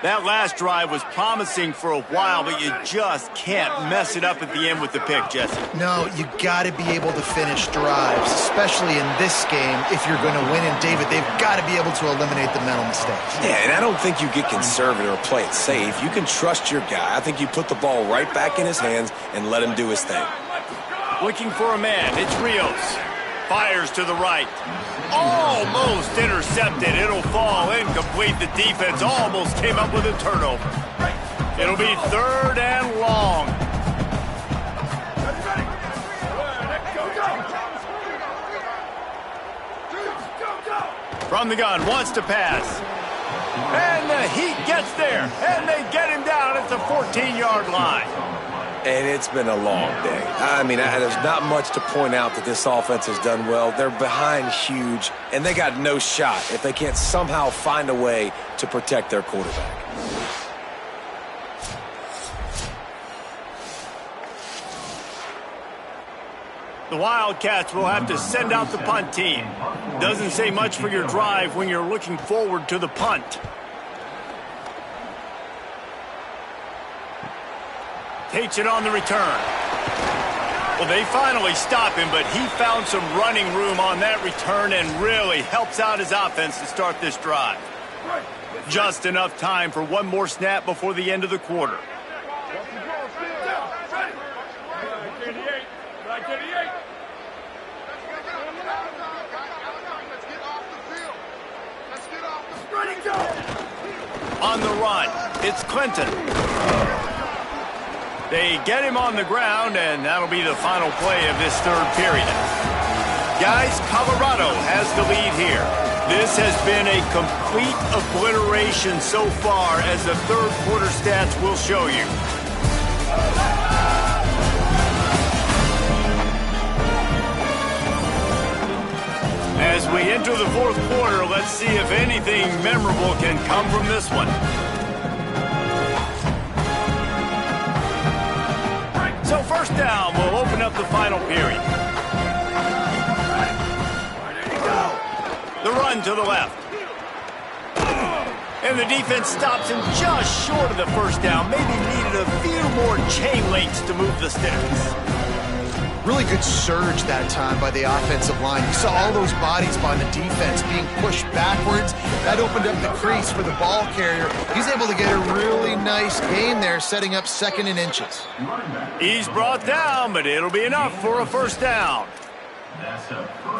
That last drive was promising for a while, but you just can't mess it up at the end with the pick, Jesse. No, you got to be able to finish drives, especially in this game. If you're going to win, and David, they've got to be able to eliminate the mental mistakes. Yeah, and I don't think you get conservative or play it safe. You can trust your guy. I think you put the ball right back in his hands and let him do his thing. Looking for a man. It's Rios. Fires to the right. Almost intercepted. It'll fall incomplete. The defense almost came up with a turnover. It'll be 3rd and long. Ready. Go. From the gun, wants to pass. And the Heat gets there. And they get him down at the 14-yard line. And it's been a long day. I mean, there's not much to point out that this offense has done well. They're behind huge, and they got no shot if they can't somehow find a way to protect their quarterback. The Wildcats will have to send out the punt team. Doesn't say much for your drive when you're looking forward to the punt. Takes it on the return. Well, they finally stop him, but he found some running room on that return and really helps out his offense to start this drive. Just enough time for one more snap before the end of the quarter. On the run, it's Clinton. They get him on the ground, and that'll be the final play of this third period. Guys, Colorado has the lead here. This has been a complete obliteration so far, as the third quarter stats will show you. As we enter the fourth quarter, let's see if anything memorable can come from this one. So first down will open up the final period. The run to the left. And the defense stops him just short of the first down. Maybe needed a few more chain links to move the sticks. Really good surge that time by the offensive line. You saw all those bodies by the defense being pushed backwards. That opened up the crease for the ball carrier. He's able to get a really nice gain there, setting up 2nd and inches. He's brought down, but it'll be enough for a first down.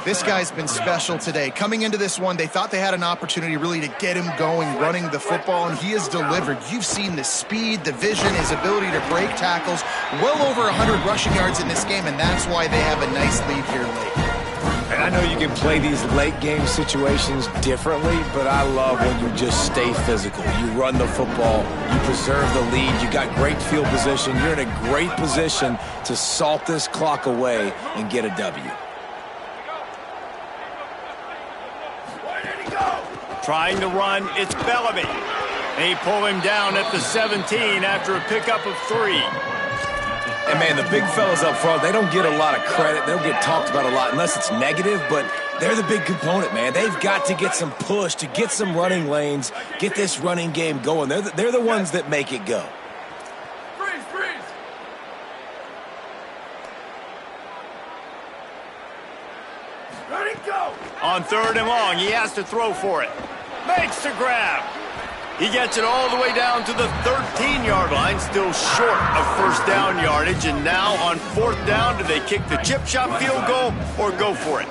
This guy's been special today. Coming into this one, they thought they had an opportunity really to get him going, running the football, and he has delivered. You've seen the speed, the vision, his ability to break tackles. Well over 100 rushing yards in this game, and that's why they have a nice lead here late. And I know you can play these late game situations differently, but I love when you just stay physical. You run the football, you preserve the lead, you got great field position. You're in a great position to salt this clock away and get a W. Trying to run, it's Bellamy. They pull him down at the 17 after a pickup of 3. And, man, the big fellas up front, they don't get a lot of credit. They don't get talked about a lot unless it's negative, but they're the big component, man. They've got to get some push, to get some running lanes, get this running game going. They're the ones that make it go. Freeze, freeze. Ready, go. On 3rd and long, he has to throw for it. Makes the grab. He gets it all the way down to the 13-yard line, still short of first down yardage. And now on 4th down, do they kick the chip shot field goal or go for it?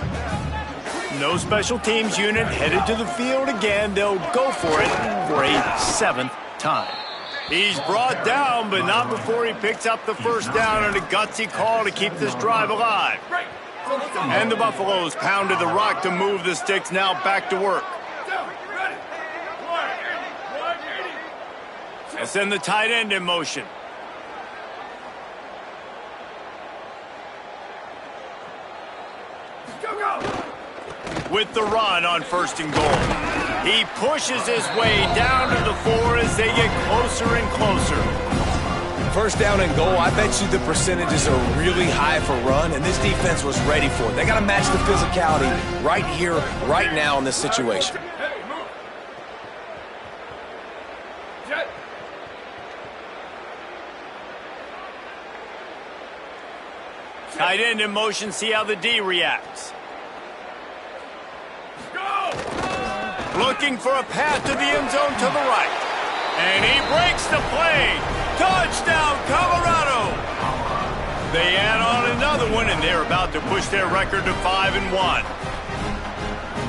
No special teams unit headed to the field again. They'll go for it for a 7th time. He's brought down, but not before he picks up the first down, and a gutsy call to keep this drive alive. And the Buffaloes pounded the rock to move the sticks, now back to work. And send the tight end in motion. With the run on 1st and goal. He pushes his way down to the 4 as they get closer and closer. 1st down and goal, I bet you the percentages are really high for run, and this defense was ready for it. They got to match the physicality right here, right now in this situation. Tight end in motion, see how the D reacts. Go! Looking for a path to the end zone to the right. And he breaks the play. Touchdown, Colorado! They add on another one, and they're about to push their record to 5-1.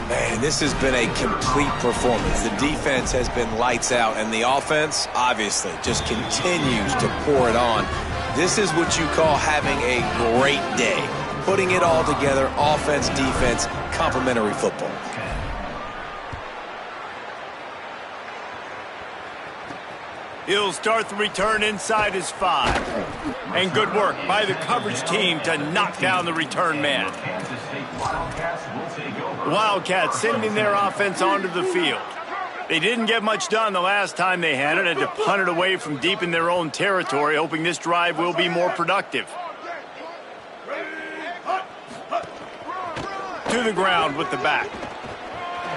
Man, this has been a complete performance. The defense has been lights out, and the offense, obviously, just continues to pour it on. This is what you call having a great day. Putting it all together, offense, defense, complementary football. He'll start the return inside his 5. And good work by the coverage team to knock down the return man. The Wildcats sending their offense onto the field. They didn't get much done the last time they had it, had to punt it away from deep in their own territory, hoping this drive will be more productive. to the ground with the back.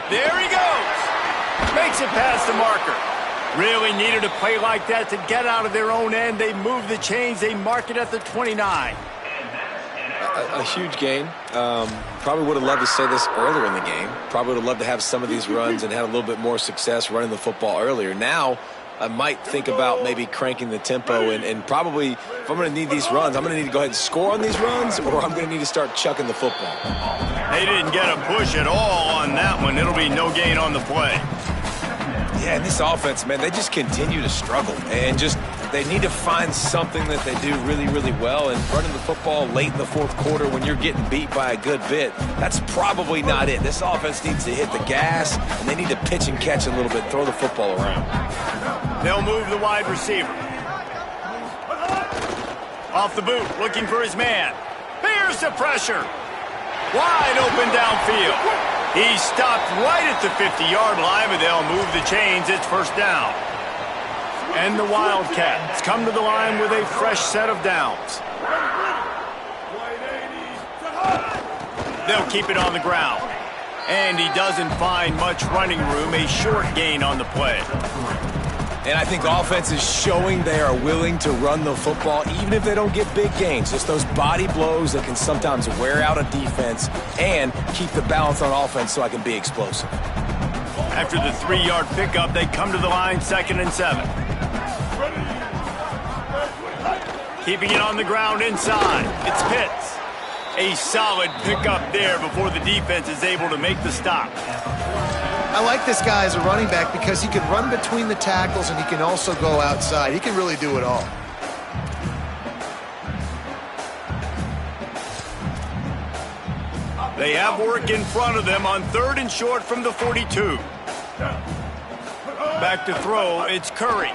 There he goes. Makes it past the marker. Really needed a play like that to get out of their own end. They move the chains. They mark it at the 29. A huge gain. Probably would have loved to say this earlier in the game. Probably would have loved to have some of these runs and had a little bit more success running the football earlier. Now, I might think about maybe cranking the tempo and probably, if I'm going to need these runs, I'm going to need to go ahead and score on these runs, or I'm going to need to start chucking the football. They didn't get a push at all on that one. It'll be no gain on the play. Yeah, and this offense, man, they just continue to struggle. And just, they need to find something that they do really, really well. And running the football late in the fourth quarter when you're getting beat by a good bit, that's probably not it. This offense needs to hit the gas, and they need to pitch and catch a little bit, throw the football around. They'll move the wide receiver. Off the boot, looking for his man. Here's the pressure. Wide open downfield. He stopped right at the 50-yard line, but they'll move the chains. It's first down. And the Wildcats come to the line with a fresh set of downs. They'll keep it on the ground. And he doesn't find much running room, a short gain on the play. And I think offense is showing they are willing to run the football, even if they don't get big gains. Just those body blows that can sometimes wear out a defense and keep the balance on offense so I can be explosive. After the 3-yard pickup, they come to the line, 2nd and 7. Keeping it on the ground inside. It's Pitts. A solid pickup there before the defense is able to make the stop. I like this guy as a running back because he can run between the tackles and he can also go outside. He can really do it all. They have work in front of them on 3rd and short from the 42. Back to throw, it's Curry.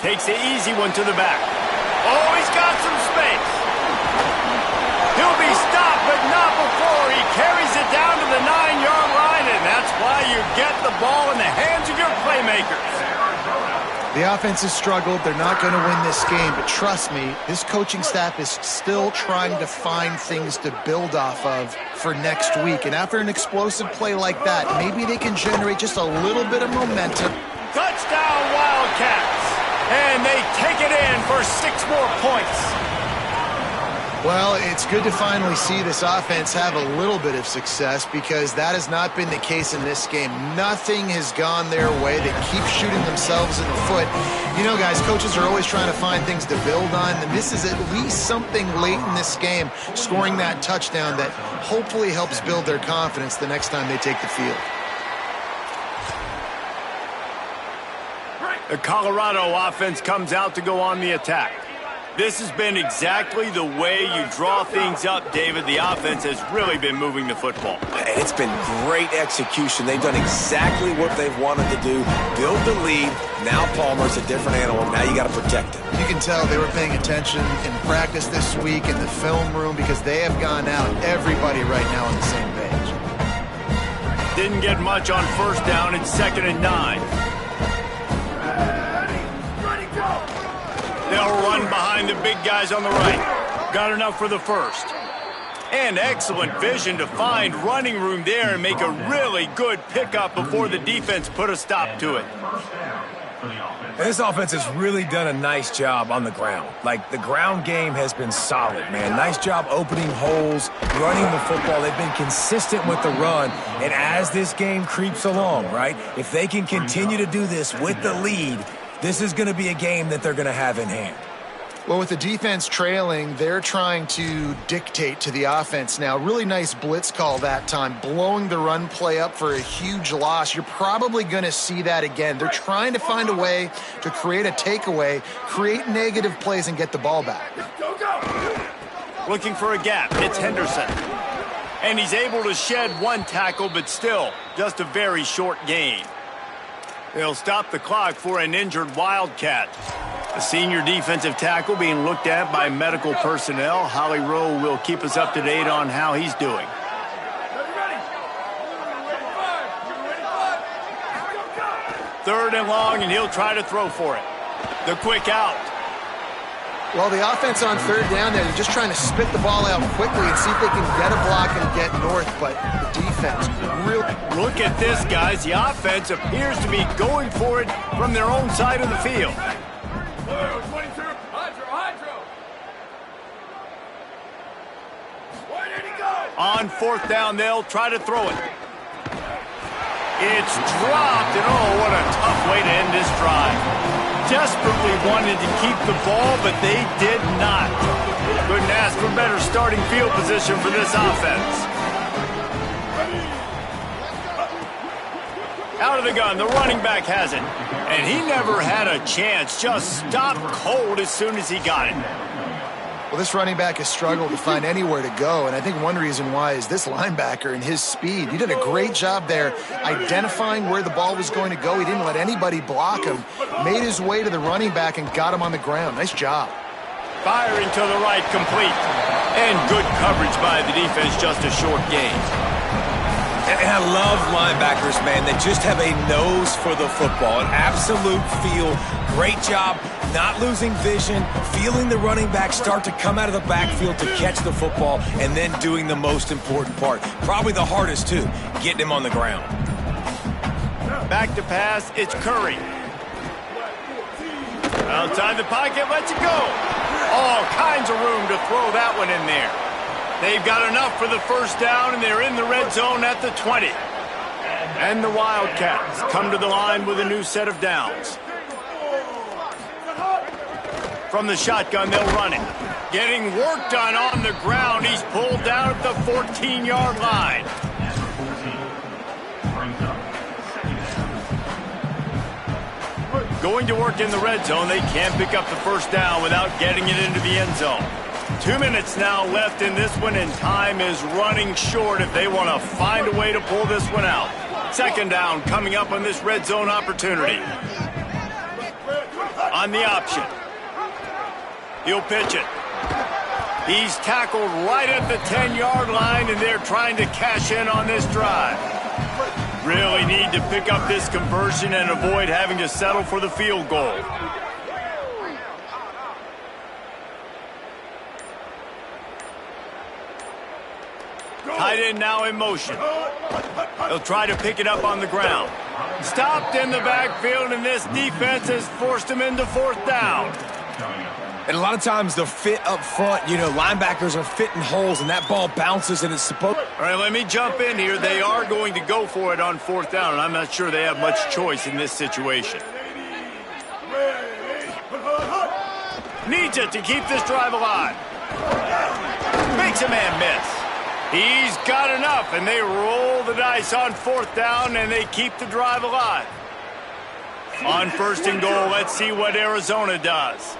Takes the easy one to the back. Oh, he's got some space. He'll be stopped, but not before he carries it down to the 9-yard line, and that's why you get the ball in the hands of your playmakers. The offense has struggled. They're not going to win this game, but trust me, this coaching staff is still trying to find things to build off of for next week. And after an explosive play like that, maybe they can generate just a little bit of momentum. Touchdown, Wildcats! And they take it in for 6 more points. Well, it's good to finally see this offense have a little bit of success because that has not been the case in this game. Nothing has gone their way. They keep shooting themselves in the foot. You know, guys, coaches are always trying to find things to build on, and this is at least something late in this game, scoring that touchdown that hopefully helps build their confidence the next time they take the field. The Colorado offense comes out to go on the attack. This has been exactly the way you draw things up, David. The offense has really been moving the football. And it's been great execution. They've done exactly what they've wanted to do. Build the lead. Now Palmer's a different animal. Now you got to protect him. You can tell they were paying attention in practice this week in the film room because they have gone out, everybody right now on the same page. Didn't get much on first down. It's 2nd and 9. They'll run behind the big guys on the right. Got enough for the first. And excellent vision to find running room there and make a really good pickup before the defense put a stop to it. And this offense has really done a nice job on the ground. Like, the ground game has been solid, man. Nice job opening holes, running the football. They've been consistent with the run. And as this game creeps along, right, if they can continue to do this with the lead, this is going to be a game that they're going to have in hand. Well, with the defense trailing, they're trying to dictate to the offense now. Really nice blitz call that time, blowing the run play up for a huge loss. You're probably going to see that again. They're trying to find a way to create a takeaway, create negative plays, and get the ball back. Looking for a gap. It's Henderson. And he's able to shed one tackle, but still just a very short gain. They'll stop the clock for an injured Wildcat. A senior defensive tackle being looked at by medical personnel. Holly Rowe will keep us up to date on how he's doing. Third and long, and he'll try to throw for it. The quick out. Well, the offense on third down there, they're just trying to spit the ball out quickly and see if they can get a block and get north, but the defense really... Look at this, guys. The offense appears to be going for it from their own side of the field. 22, Hydro. Where did he go? On fourth down, they'll try to throw it. It's dropped, and oh, what a tough way to end this drive. Desperately wanted to keep the ball, but they did not. Couldn't ask for better starting field position for this offense. Out of the gun, the running back has it. And he never had a chance, just stopped cold as soon as he got it. Well, this running back has struggled to find anywhere to go, and I think one reason why is this linebacker and his speed. He did a great job there identifying where the ball was going to go. He didn't let anybody block him, made his way to the running back and got him on the ground. Nice job. Firing to the right, complete. And good coverage by the defense, just a short gain. And I love linebackers, man. They just have a nose for the football, an absolute feel. Great job not losing vision, feeling the running back start to come out of the backfield to catch the football, and then doing the most important part. Probably the hardest, too, getting him on the ground. Back to pass, it's Curry. Outside the pocket, lets it go. All kinds of room to throw that one in there. They've got enough for the first down, and they're in the red zone at the 20. And the Wildcats come to the line with a new set of downs. From the shotgun, they'll run it. Getting work done on the ground. He's pulled down at the 14-yard line. Going to work in the red zone, they can't pick up the first down without getting it into the end zone. 2 minutes now left in this one, and time is running short if they want to find a way to pull this one out. Second down coming up on this red zone opportunity. On the option. He'll pitch it. He's tackled right at the 10-yard line, and they're trying to cash in on this drive. Really need to pick up this conversion and avoid having to settle for the field goal. Tight end now in motion. He'll try to pick it up on the ground. Stopped in the backfield, and this defense has forced him into fourth down. And a lot of times the fit up front, you know, linebackers are fitting holes, and that ball bounces, and it's supposed... All right, let me jump in here. They are going to go for it on fourth down, and I'm not sure they have much choice in this situation. Needs it to keep this drive alive. Makes a man miss. He's got enough, and they roll the dice on fourth down, and they keep the drive alive. On first and goal, let's see what Arizona does.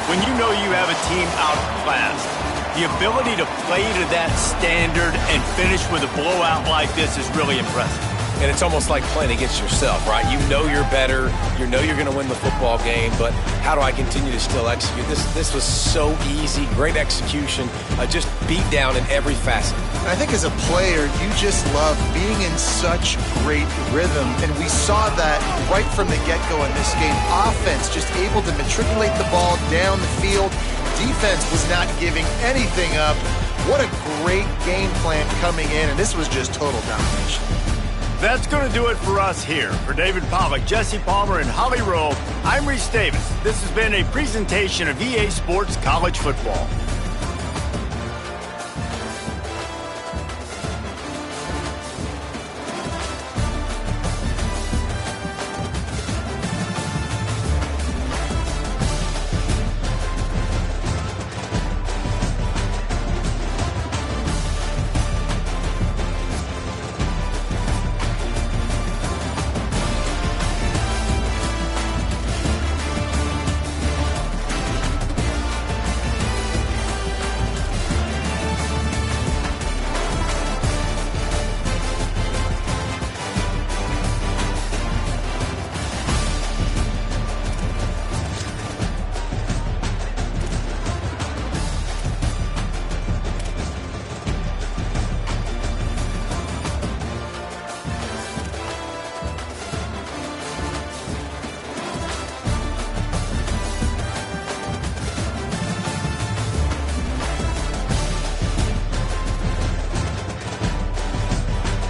When you know you have a team outclassed, the ability to play to that standard and finish with a blowout like this is really impressive. And it's almost like playing against yourself, right? You know you're better. You know you're going to win the football game, but how do I continue to still execute? This was so easy, great execution, just beat down in every facet. And I think as a player, you just love being in such great rhythm, and we saw that right from the get-go in this game. Offense just able to matriculate the ball down the field. Defense was not giving anything up. What a great game plan coming in, and this was just total domination. That's going to do it for us here. For David Pollack, Jesse Palmer, and Holly Rowe, I'm Reese Davis. This has been a presentation of EA Sports College Football.